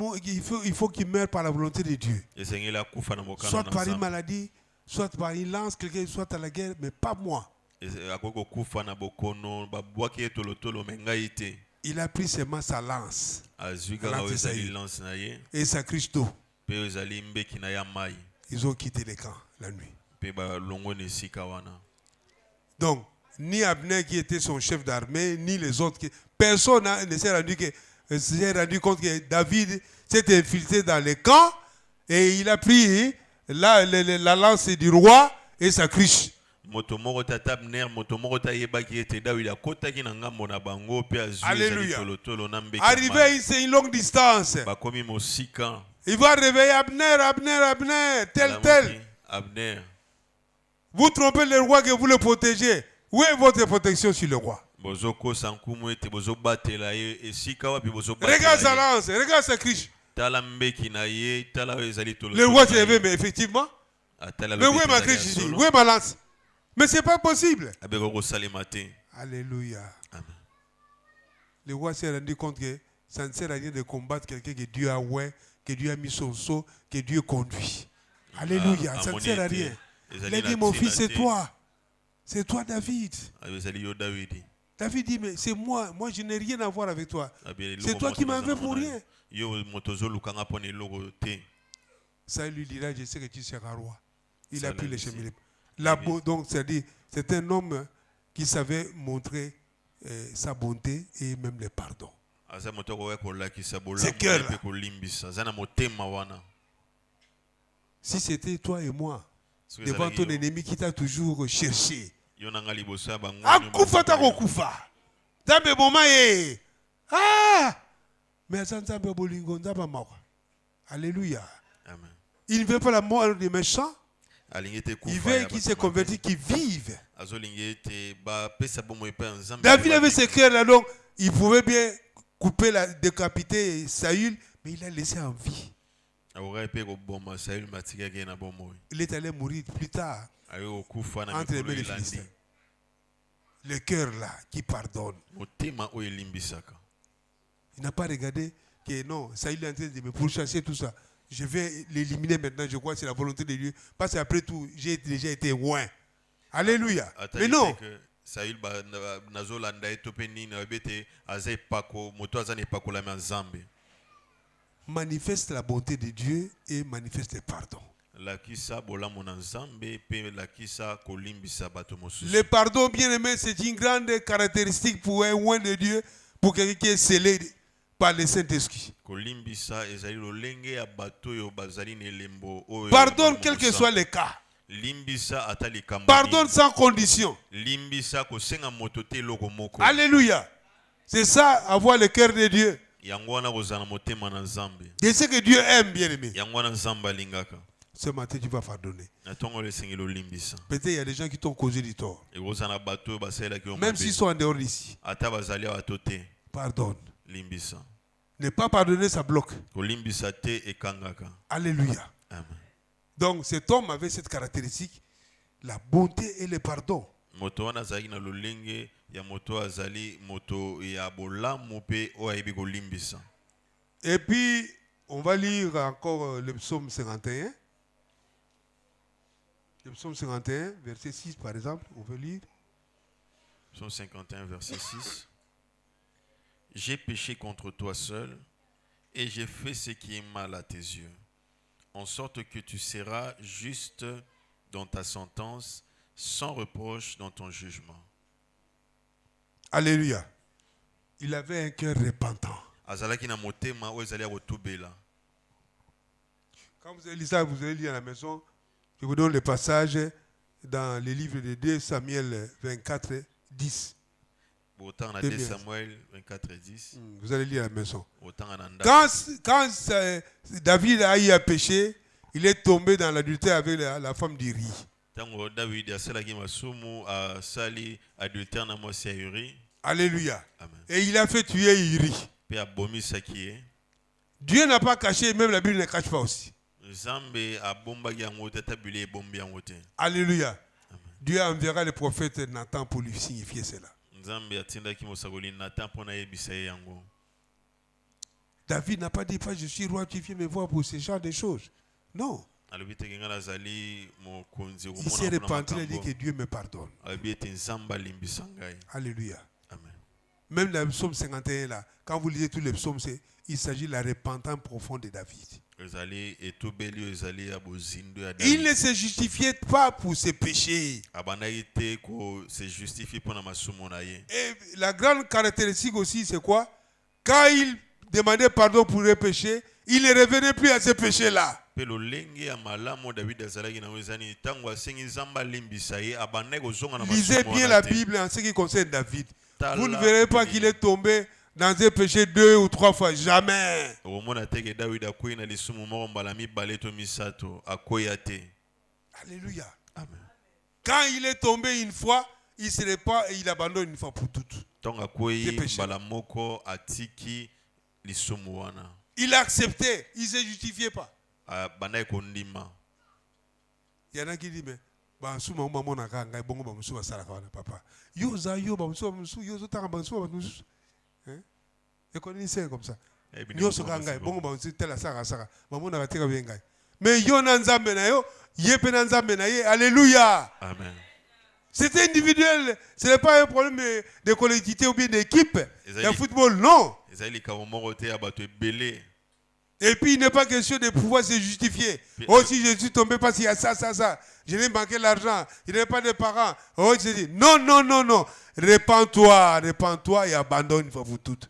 meure par la volonté de Dieu.
Esengeli akufa na mokano
Soit
na
par une
Nzambe.
maladie, soit par une lance, quelqu'un soit à la guerre, mais pas moi.
Akoki kokufa na bokono babwaki ye tolotolo me ngai te.
Il a pris seulement sa lance
Azwi kaka oyo ezali lance na ye
et sa cruche d'eau.
mpe oyo ezali mbeki na ya mai
Ils ont quitté le camp la nuit.
mpe balongo na esika wana.
Donc, ni Abner qui était son chef d'armée, ni les autres. Personne ne s'est rendu compte que David s'est infiltré dans le camp et il a pris la lance du roi et sa cruche.
Moto moko tata Abner, moto moko ta yebaki ete David akotaki na ngambo na bango mpe azwi ezali tolotolo na mbeki.
Arrivé, c'est une longue distance.
Bakomi mosika.
Il va réveiller Abner, tel.
Abner.
Vous trompez le roi que vous le protégez. Où est votre protection sur le roi?
Bozoko sankumu ete bozobatela ye esika wapi bozobatela.
Regarde sa lance, regarde sa cruche.
Tala mbeki na ye, tala oyo ezali tolotolo.
Le roi s'est levé, mais effectivement. Mais où est ma cruche ici? Où est ma lance? Mais ce n'est pas possible. Alléluia.
Amen.
Le roi s'est rendu compte que ça ne sert à rien de combattre quelqu'un que Dieu a oué, que Dieu a mis son sceau, que Dieu conduit. Alléluia, ça ne sert à rien. Il a dit, mon fils, c'est toi. C'est toi, David. David dit, mais c'est moi. Moi, je n'ai rien à voir avec toi. C'est toi qui m'en veux pour rien. Ça lui dira, je sais que tu seras roi. Il a pris le chemin. Donc, c'est un homme qui savait montrer sa bonté et même le pardon. C'est cœur. Si c'était toi et moi, devant ton ennemi qui t'a toujours cherché, alléluia. Il ne veut pas la mort des méchants. Il veut qu'ils se convertissent, qu'ils vivent. David avait ce cœur-là, donc il pouvait bien couper, décapiter Saül, mais il l'a laissé en vie. Il est allé mourir plus tard entre les mains des Philistins. Le cœur là qui pardonne. Il n'a pas regardé que non, Saül est en train de me pourchasser tout ça. Je vais l'éliminer maintenant, je crois que c'est la volonté de Dieu. Parce qu'après tout, j'ai déjà été loin. Alléluia. Mais non. Manifeste la bonté de Dieu et manifeste le pardon. Le pardon, bien aimé, c'est une grande caractéristique pour un loin de Dieu, pour quelqu'un qui est scellé par le Saint-Esprit. Pardonne quel que soit le cas. Pardonne sans condition. Alléluia. C'est ça, avoir le cœur de Dieu. C'est ce que Dieu aime, bien aimé. Ce matin, tu vas pardonner. Peut-être il y a des gens qui t'ont causé du tort. Même s'ils sont en dehors d'ici. Pardonne. Ne pas pardonner, ça bloque. Alléluia.
Amen.
Donc cet homme avait cette caractéristique, la bonté et le pardon. Et puis, on va lire encore le psaume 51. Le psaume 51, verset 6 par exemple, on veut lire.
Psaume 51, verset 6. j'ai péché contre toi seul et j'ai fait ce qui est mal à tes yeux, en sorte que tu seras juste dans ta sentence, sans reproche dans ton jugement.
Alléluia. Il avait un cœur repentant. Quand vous allez lire ça, vous allez lire à la maison. Je vous donne le passage dans les livres de 2 Samuel 24, 10.
Samuel 24 et 10.
Vous allez lire à la maison. Quand David a eu à pécher, il est tombé dans l'adultère avec la femme d'Uri. Alléluia.
Amen.
Et il a fait tuer Uri. Dieu n'a pas caché, même la Bible ne cache pas aussi. Alléluia.
Amen.
Dieu enverra le prophète Nathan pour lui signifier cela. David n'a pas dit, pas je suis roi, tu viens me voir pour ce genre de choses. Non. Il s'est repenti et dit que Dieu me pardonne. Alléluia.
Amen.
Même dans le psaume 51, là, quand vous lisez tous les psaumes, il s'agit de la repentance profonde de David. Il ne se justifiait pas pour ses péchés. Et la grande caractéristique aussi, c'est quoi? Quand il demandait pardon pour les péchés, il ne revenait plus à ces péchés-là. Lisez bien la Bible en ce qui concerne David. Vous ne verrez pas qu'il est tombé dans un péché 2 ou 3 fois. Jamais. Alléluia.
Amen.
Quand il est tombé une fois, il ne se répand et il abandonne une fois pour toutes. Il a accepté. Il ne se justifiait pas. Il y en a qui disent, mais papa. Et qu'on dit comme ça. Mais alléluia.
Amen.
C'est individuel. Ce n'est pas un problème de collectivité ou bien d'équipe. Il y a football, non. Et puis il n'est pas question de pouvoir se justifier. Oh, si je suis tombé parce qu'il y a ça. Je n'ai manqué l'argent. Il n'y a pas de parents. Oh, je dis, non. Répands-toi et abandonne une fois pour toutes.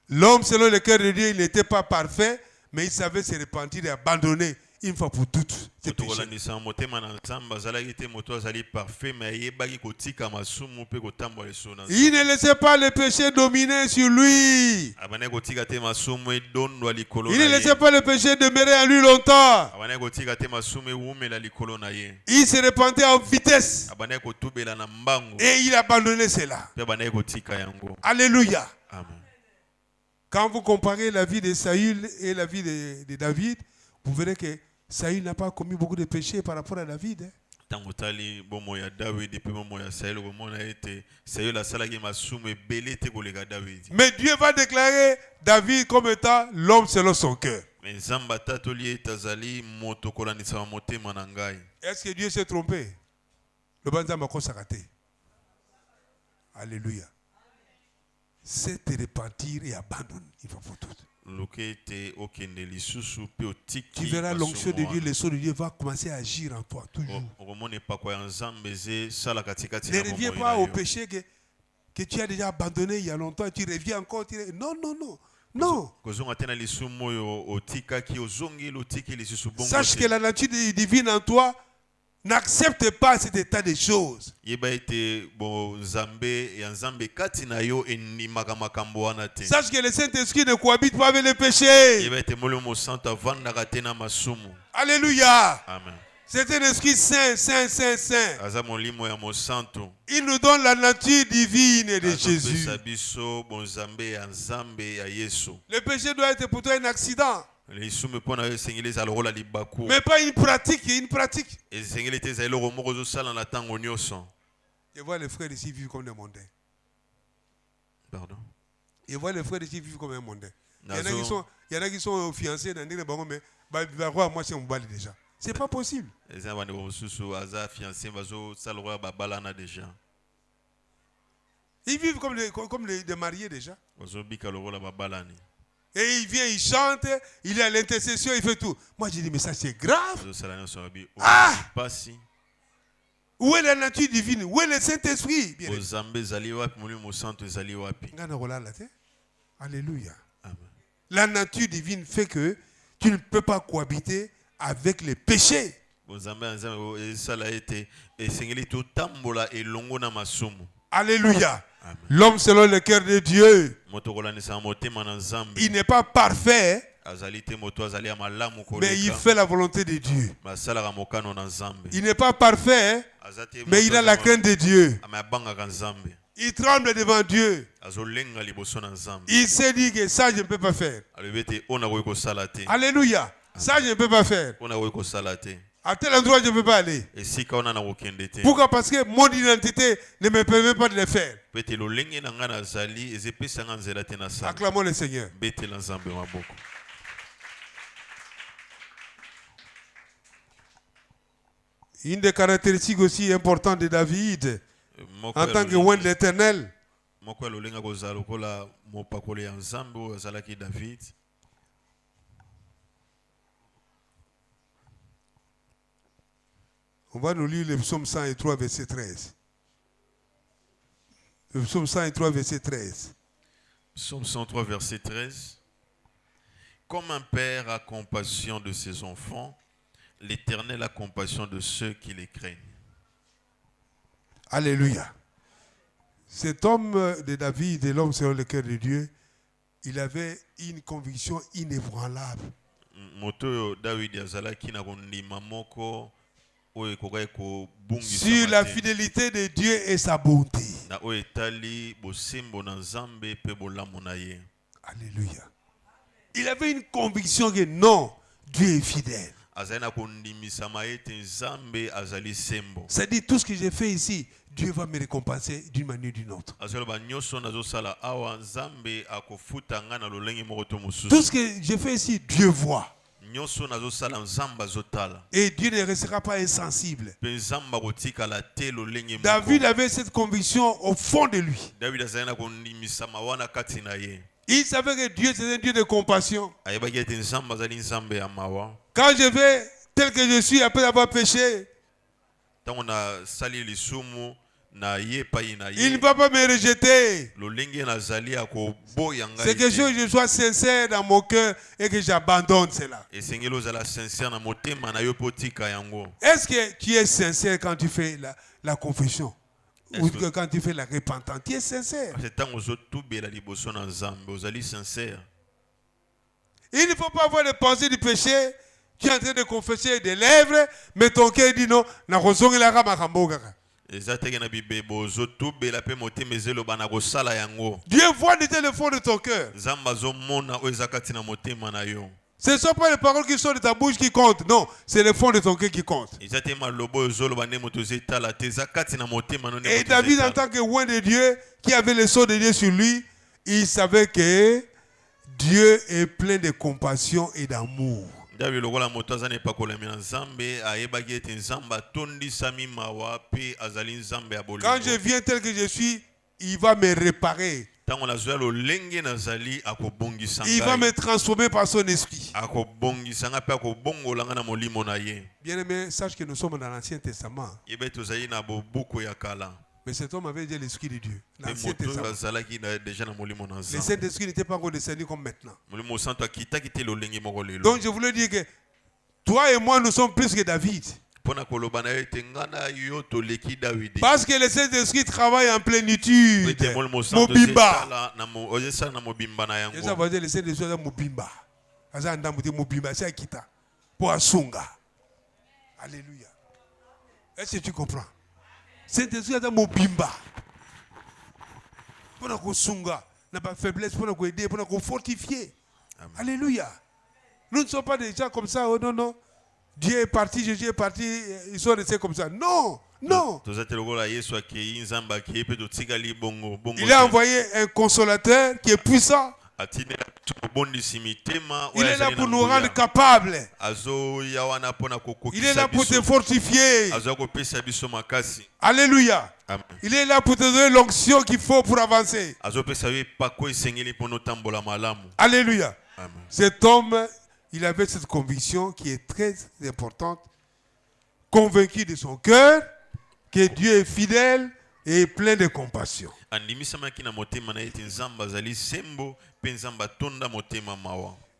L'homme, selon le cœur de Dieu, il n'était pas parfait, mais il savait se repentir et abandonner une fois pour toutes ses péchés.
Il
ne laissait pas le péché dominer sur lui. Il ne laissait pas le péché demeurer en lui longtemps. Il se repentait en vitesse. Et il abandonnait cela. Alléluia.
Amen.
Quand vous comparez la vie de Saül et la vie de David, vous verrez que Saül n'a pas commis beaucoup de péchés par rapport à David. Mais Dieu va déclarer David comme étant l'homme selon son cœur. Est-ce que Dieu s'est trompé? Le banzama consacré. Alléluia. C'est te repentir et abandonner une fois pour toutes. Tu verras l'onction de Dieu, le sceau de Dieu va commencer à agir en toi toujours. Ne reviens pas au péché que tu as déjà abandonné il y a longtemps et tu reviens encore. Non. Sache que la nature divine en toi n'accepte pas cet état de choses. Sache que le Saint-Esprit ne cohabite pas avec les péchés. Alléluia.
Amen.
C'est un esprit saint. Il nous donne la nature divine de Jésus. Le péché doit être pour toi un accident. Mais pas une pratique. Je vois les frères ici vivre comme des mondains.
Pardon?
Je vois les frères ici vivre comme un mondain. Il y en a qui sont fiancés dans des mais moi c'est un bal déjà. C'est pas possible. Ils vivent comme des mariés déjà.
bazobika lokola babalani.
Et il vient, il chante, il est à l'intercession, il fait tout. Moi, je dis, mais ça, c'est grave. Ah! Où est la nature divine? Où est le Saint-Esprit? Alléluia.
Amen.
La nature divine fait que tu ne peux pas cohabiter avec les péchés. Alléluia.
Amen.
L'homme selon le cœur de Dieu, il n'est pas parfait, mais il fait la volonté de Dieu. Il n'est pas parfait, mais il a la crainte de Dieu. Il tremble devant Dieu. Il s'est dit que ça, je ne peux pas faire. Alléluia. Ça, je ne peux pas faire. À tel endroit, je ne peux pas aller. Pourquoi? Parce que mon identité ne me permet pas de le faire. Acclamons le Seigneur. Une des caractéristiques aussi importantes de David, en tant que loin de l'Éternel, on va nous lire le psaume 103, verset 13. Le psaume 103, verset 13.
Psaume 103, verset 13. Comme un père a compassion de ses enfants, l'Éternel a compassion de ceux qui les craignent.
Alléluia. Cet homme de David, de l'homme selon le cœur de Dieu, il avait une conviction inébranlable. Sur la fidélité de Dieu et sa bonté. Alléluia. Il avait une conviction que non, Dieu est fidèle. C'est-à-dire tout ce que j'ai fait ici, Dieu va me récompenser d'une manière ou d'une autre. Tout ce que j'ai fait ici, Dieu voit. Et Dieu ne restera pas insensible. David avait cette conviction au fond de lui. Il savait que Dieu c'est un Dieu de compassion. Quand je vais tel que je suis après avoir péché, il ne va pas me rejeter. C'est quelque chose que je sois sincère dans mon cœur et que j'abandonne cela. Est-ce que tu es sincère quand tu fais la confession? Ou quand tu fais la repentance, tu es sincère. Il ne faut pas avoir les pensées du péché. Tu es en train de confesser des lèvres, mais ton cœur dit non. Dieu voit déjà le fond de ton cœur. Ce ne sont pas les paroles qui sont de ta bouche qui comptent. Non, c'est le fond de ton cœur qui compte. Et David, en tant que loin de Dieu, qui avait le sceau de Dieu sur lui, il savait que Dieu est plein de compassion et d'amour. Quand je viens tel que je suis, il va me réparer. Il va me transformer par son esprit. Bien-aimé, sache que nous sommes dans l'Ancien Testament. Mais cet homme avait déjà l'Esprit de Dieu. L'Ancien Testament. Le Saint-Esprit n'était pas encore descendu comme maintenant. Donc je voulais dire que toi et moi, nous sommes plus que David. Parce que le Saint-Esprit travaille en plénitude. Mobimba. Ça veut dire le Saint-Esprit est Mobimba. C'est Akita. Pour Asunga. Alléluia. Est-ce que tu comprends? Saint-Esprit est Mobimba. Pour nous Sunga. N'a pas faiblesse, pour nous aider, pour nous fortifier. Alléluia. Nous ne sommes pas des gens comme ça. Oh non, non. Dieu est parti, Jésus est parti, ils sont restés comme ça. Non, non. Il a envoyé un consolateur qui est puissant. Il est là pour nous rendre capables. Il est là pour te fortifier. Alléluia.
Amen.
Il est là pour te donner l'onction qu'il faut pour avancer. Alléluia.
Amen.
Cet homme, il avait cette conviction qui est très importante, convaincu de son cœur que Dieu est fidèle et plein de compassion.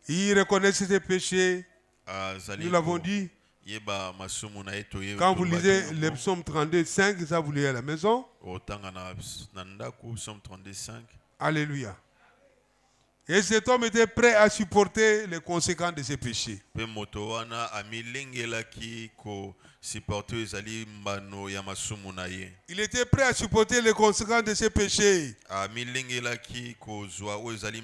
Il reconnaissait ses péchés. Nous l'avons dit. Quand vous lisez le psaume 32, 5, ça vous lisez à la maison. Alléluia. Et cet homme était prêt à supporter les conséquences de ses péchés. Il était prêt à supporter les conséquences de ses péchés.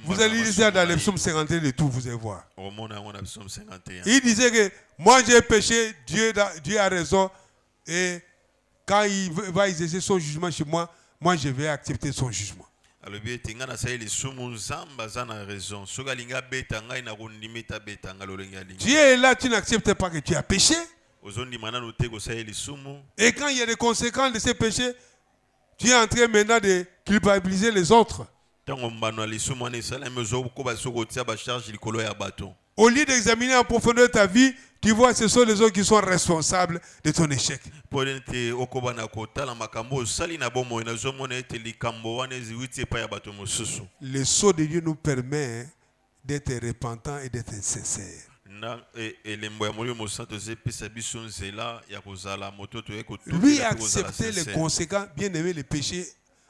Vous allez lire dans le psaume 51 et tout, vous allez voir. Il disait que moi j'ai péché, Dieu a raison. Et quand il va exercer son jugement chez moi, moi je vais accepter son jugement. Dieu est là, tu n'acceptes pas que tu as péché. Et quand il y a des conséquences de ces péchés, tu es en train maintenant de culpabiliser les autres. Au lieu d'examiner en profondeur ta vie, tu vois, ce sont les autres qui sont responsables de ton échec. Le sceau de Dieu nous permet d'être repentants et d'être sincères. Lui a accepté les conséquences. Bien aimé, les péchés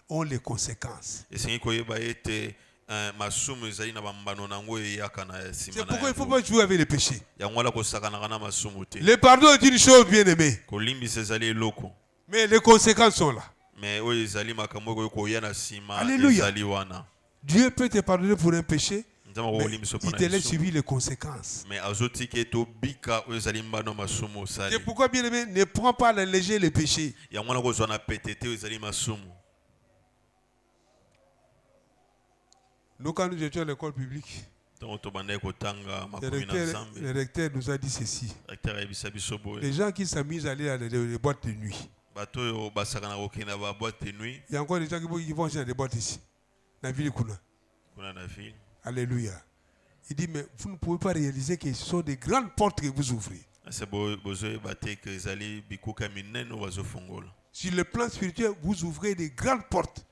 ont les conséquences. C'est pourquoi il ne faut pas jouer avec les péchés. Le pardon est une chose, bien aimé. Mais les conséquences sont là. Alléluia. Dieu peut te pardonner pour un péché, mais il te laisse subir les conséquences. C'est pourquoi, bien aimé, ne prends pas à la légère les péchés. Nous, quand nous étions à l'école publique, le recteur nous a dit ceci. Les gens qui s'amusent à aller dans les boîtes de nuit. Il y a encore des gens qui vont dans des boîtes ici. Dans la ville. Alléluia. Il dit, mais vous ne pouvez pas réaliser que ce sont des grandes portes que vous ouvrez. Sur le plan spirituel, vous ouvrez des grandes portes.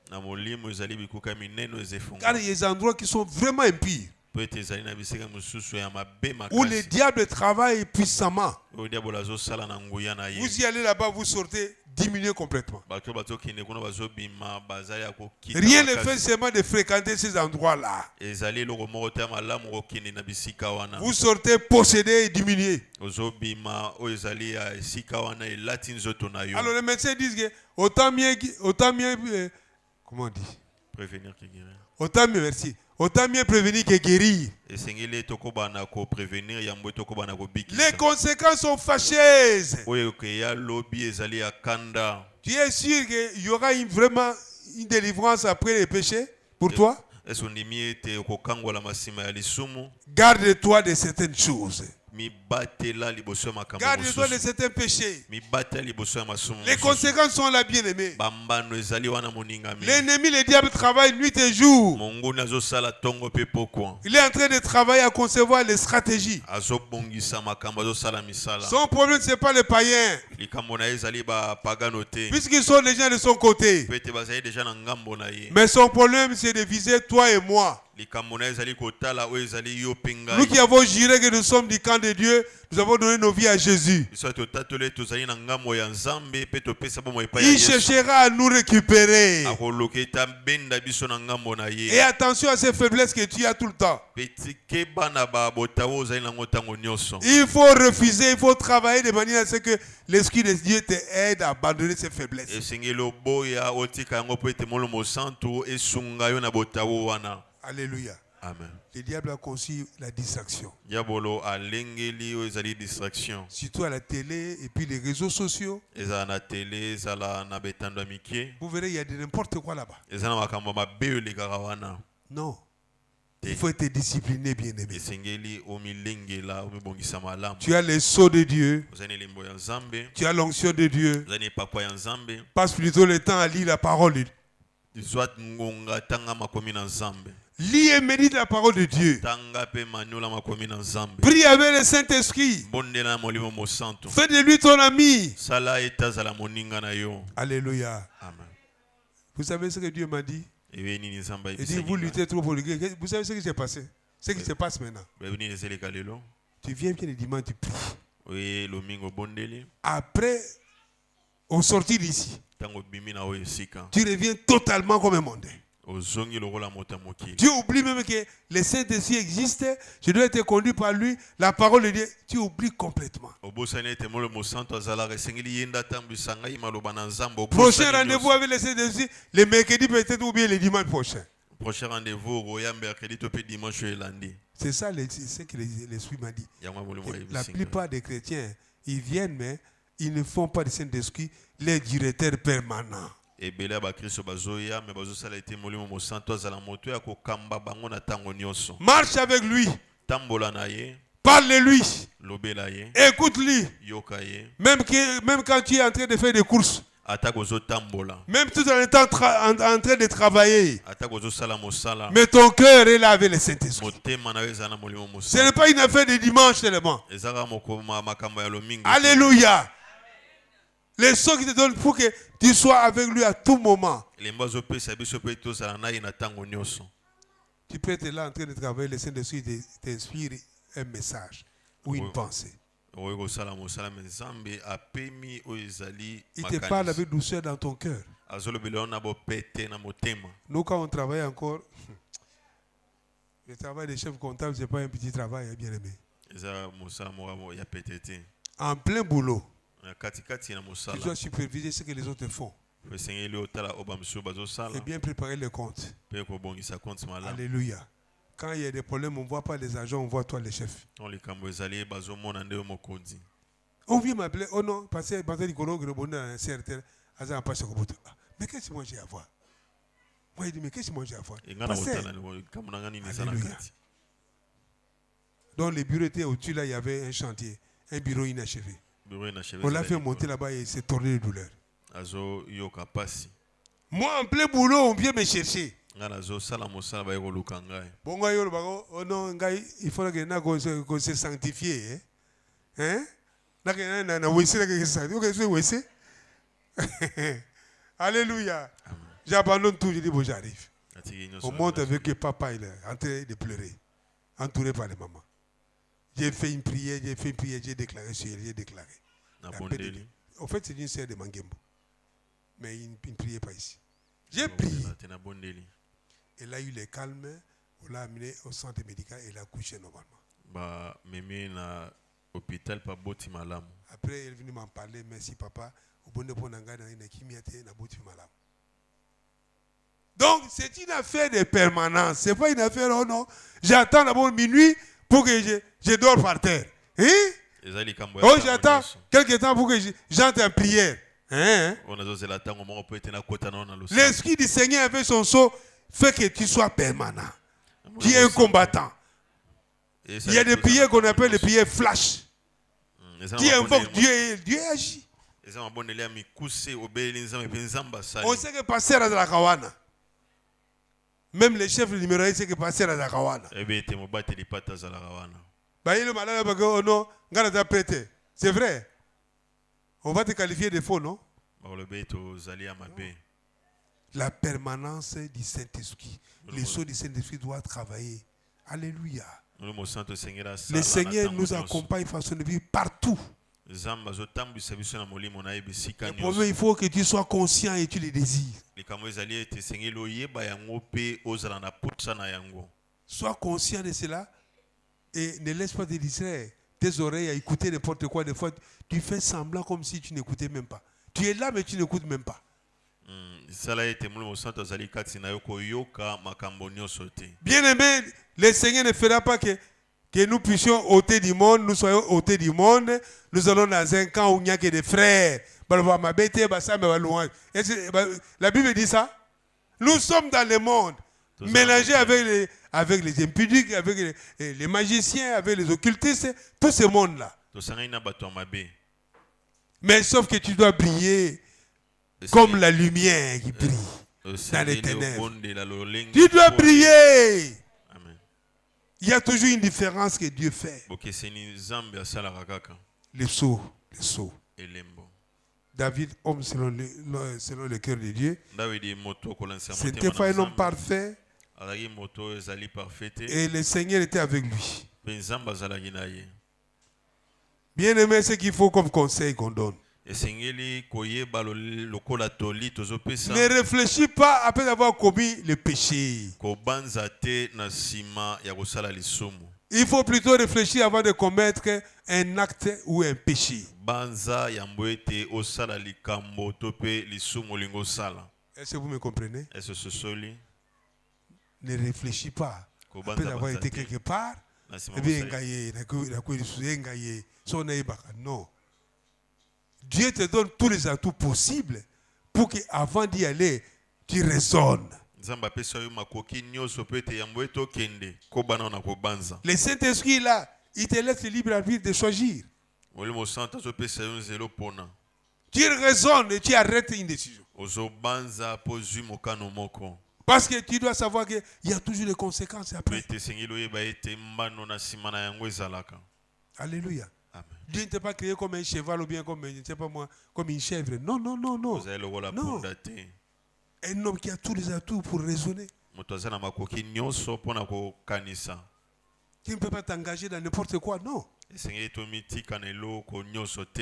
Car il y a des endroits qui sont vraiment impies. Où le diable travaille puissamment. Vous y allez là-bas, vous sortez diminué complètement. Rien ne fait seulement de fréquenter ces endroits-là. Vous sortez possédé et diminué. Alors les médecins disent que autant mieux comment on dit?
Prévenir que guérir.
Autant mieux, merci. Autant mieux prévenir que guérir. Les conséquences sont fâcheuses. Tu es sûr qu'il y aura vraiment une délivrance après les péchés pour toi? Garde-toi de certaines choses. Garde-toi de certains péchés. Les conséquences sont là, bien aimés. L'ennemi, le diable, travaille nuit et jour. Il est en train de travailler à concevoir les stratégies. Son problème, ce n'est pas les païens. Puisqu'ils sont les gens de son côté. Mais son problème, c'est de viser toi et moi. Nous qui avons juré que nous sommes du camp de Dieu, nous avons donné nos vies à Jésus. Il cherchera à nous récupérer. Et attention à ces faiblesses que tu as tout le temps. Il faut refuser, il faut travailler de manière à ce que l'Esprit de Dieu t'aide à abandonner ces faiblesses. Alléluia.
Amen.
Le diable a conçu la distraction. Surtout à la télé et puis les réseaux sociaux. Vous verrez, il y a de n'importe quoi là-bas. Non. Il faut être discipliné, bien-aimé.
esengeli omilengela omibongisa malamu.
Tu as les sceaux de Dieu.
Ozali na elembo ya Nzambe,
Tu as l'onction de Dieu.
ozali na epakwa ya Nzambe.
Passe plutôt le temps à lire la parole de Dieu.
Zwat ngonga tanga makomi na Nzambe.
Lis et médite la parole de Dieu.
Tanga pe manyola makomi na Nzambe.
Prie avec le Saint-Esprit.
Bondela na molimo mosanto.
Fais de lui ton ami.
Sala etazala moninga na yo.
Alléluia.
Amen.
Vous savez ce que Dieu m'a dit?
Ewe nini Nzambe
Il dit, vous luttez trop pour le Dieu. Vous savez ce qui s'est passé? Ce qui se passe maintenant.
Ewe nini ezeleka lelo.
Tu viens bien le dimanche, tu pries.
Oye lomingo bondeli.
Après, au sortir d'ici,
Tango bimi na oyo esika.
tu reviens totalement comme un mondain.
Ozongi lokola moto mokili.
Tu oublies même que le Saint-Esprit existe. Je dois être conduit par lui. La parole de Dieu, tu oublies complètement.
Obosani ete molo mosanto azala resengeli yenda tambisa ngai maloba na Nzambe.
Prochain rendez-vous avec le Saint-Esprit, le mercredi peut-être ou bien le dimanche prochain.
Prochain rendez-vous roya mercredi to pe dimanche elandi.
C'est ça ce que l'Esprit m'a dit. La plupart des chrétiens, ils viennent, mais ils ne font pas de Saint-Esprit les directeurs permanents.
Ebele ba Kristo bazoya me bazosala ete molimo mosanto azala moto ya kokamba bango na tango nyonso.
Marche avec lui.
Tambola na ye.
Parle-lui.
Lobela ye.
Écoute-lui.
Yoka ye.
Même quand tu es en train de faire des courses.
Atagozo tambola.
Même tout en étant en train de travailler.
Atagozo sala mosala.
Mais ton cœur est là avec le Saint-Esprit.
Motema na ezana molimo mosanto.
Ce n'est pas une affaire de dimanche seulement.
Ezaka mokoma makambo ya lomingo.
Alléluia. Les sons qui te donnent pour que tu sois avec lui à tout moment.
Les mbazo pesa biso pe to sala na ina tango nyonso.
Tu peux être là en train de travailler, le Saint-Esprit t'inspire un message ou une pensée. Il te parle avec douceur dans ton cœur. Nous, quand on travaille encore, le travail des chefs comptables, ce n'est pas un petit travail, bien aimé. En plein boulot, tu dois superviser ce que les autres font. Et bien préparer les comptes. Alléluia. Quand il y a des problèmes, on ne voit pas les agents, on voit toi les chefs. On vient m'appeler, oh non, parce que mais qu'est-ce que moi j'ai à voir? Moi, il dit, mais qu'est-ce que moi j'ai à voir? Alléluia. Dans les bureaux étaient au-dessus, là, il y avait un chantier, un bureau inachevé. On l'a fait monter là-bas et il s'est tordu de douleur. Moi, en plein boulot, on vient me chercher. Bon, oh non, il faut qu'on se sanctifie. Hein? Alléluia. J'abandonne tout, je dis bon, j'arrive. On monte avec papa, il est en train de pleurer, entouré par les mamans. J'ai fait une prière, j'ai déclaré sur elle, j'ai déclaré. En fait, c'est une sœur de Mangembo. Mais il ne priait pas ici. J'ai prié. Elle a eu le calme, on l'a amené au centre médical et elle a couché normalement. Après, elle est venue m'en parler, merci papa. Donc, c'est une affaire de permanence. Ce n'est pas une affaire, oh non. J'attends d'abord minuit pour que je dors par terre. Hein? Oh, j'attends quelques temps pour que j'entre en prière. Hein? L'esprit du Seigneur avec son sceau fait que tu sois permanent. Tu es un combattant. Il y a des prières qu'on appelle les prières flash. Tu invoques Dieu et Dieu agit. On sait que passer à la Kawana. Même les chefs numéro 1 sait que passer à la Kawana. C'est vrai. On va te qualifier de faux, non? La permanence du Saint-Esprit. Les sceaux du Saint-Esprit doivent travailler. Alléluia. Le Seigneur nous accompagne façon de vivre partout. Le problème, il faut que tu sois conscient et tu le désires. Sois conscient de cela et ne laisse pas te distraire tes oreilles à écouter n'importe quoi. Des fois, tu fais semblant comme si tu n'écoutais même pas. Tu es là, mais tu n'écoutes même pas. Bien aimé, le Seigneur ne fera pas que nous puissions ôter du monde, nous soyons ôtés du monde. Nous allons dans un camp où il n'y a que des frères. La Bible dit ça. Nous sommes dans le monde, mélangés avec les impudiques, avec les magiciens, avec les occultistes, tout ce monde-là. Mais sauf que tu dois briller comme la lumière qui brille dans les ténèbres. Tu dois briller.
Amen.
Il y a toujours une différence que Dieu fait. Les sceaux. David, homme selon le cœur de Dieu, ce n'était pas un homme parfait. Et le Seigneur était avec lui. Bien aimé, ce qu'il faut comme conseil qu'on donne. Ne réfléchis pas après avoir commis le péché. Il faut plutôt réfléchir avant de commettre un acte ou un péché. Est-ce que vous me comprenez? Ne réfléchis pas après avoir été quelque part. Non. Dieu te donne tous les atouts possibles pour qu'avant d'y aller, tu raisonnes. Le Saint-Esprit là, il te laisse le libre arbitre de choisir. Tu raisonnes et tu arrêtes une décision. Parce que tu dois savoir qu'il y a toujours des conséquences après. Alléluia. Amen. Dieu ne t'a pas créé comme un cheval ou bien comme, je ne sais pas moi, comme une chèvre. Non. Non. Un homme qui a tous les atouts pour raisonner. Tu ne peux pas t'engager dans n'importe quoi, non.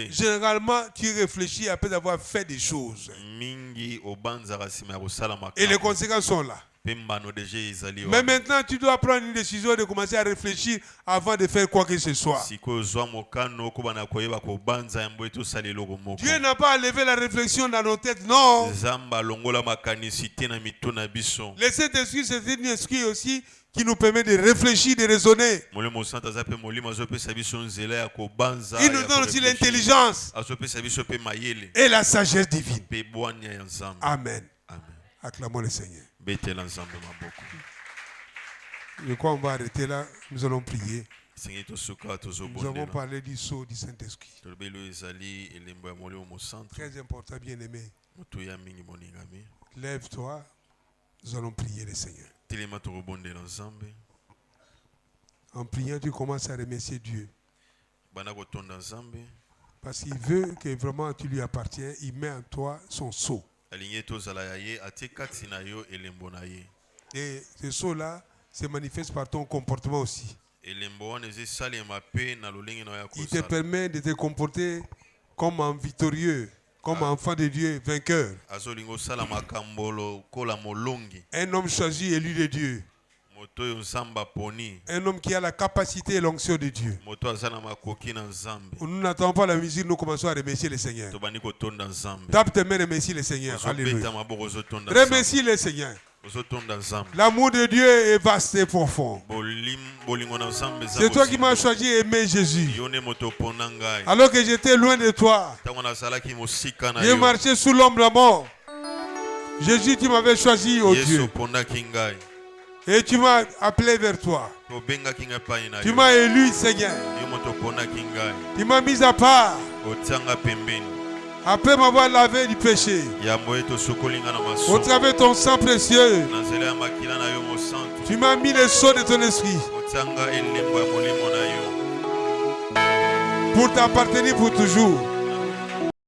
Généralement, tu réfléchis après avoir fait des choses. Et les conséquences sont là. Mais maintenant, tu dois prendre une décision de commencer à réfléchir avant de faire quoi que ce soit. Dieu n'a pas enlevé la réflexion dans nos têtes, non. Le Saint-Esprit, c'est un esprit aussi qui nous permet de réfléchir, de raisonner. Il nous donne aussi l'intelligence et la sagesse divine. Amen. Acclamons le Seigneur. Je crois qu'on va arrêter là. Nous allons prier. Nous avons parlé du sceau du Saint-Esprit. Très important, bien-aimé. Lève-toi. Nous allons prier le Seigneur. En priant, tu commences à remercier Dieu. Parce qu'il veut que vraiment tu lui appartiens. Il met en toi son sceau. Et ce sceau-là se manifeste par ton comportement aussi. Il te permet de te comporter comme un victorieux, comme un enfant de Dieu, vainqueur. Un homme choisi, élu de Dieu. Un homme qui a la capacité et l'onction de Dieu. Nous n'attendons pas la musique, nous commençons à remercier le Seigneur. Tape tes mains, remercie le Seigneur. Alléluia. Remercie le Seigneur. L'amour de Dieu est vaste et profond. C'est toi qui m'as choisi et aimé Jésus. Alors que j'étais loin de toi, j'ai marché sous l'ombre de la mort. Jésus, tu m'avais choisi, oh Dieu. Et tu m'as appelé vers toi. Tu m'as élu, Seigneur. Tu m'as mis à part. Après m'avoir lavé du péché, au travers de ton sang précieux, tu m'as mis le sceau de ton esprit pour t'appartenir pour toujours.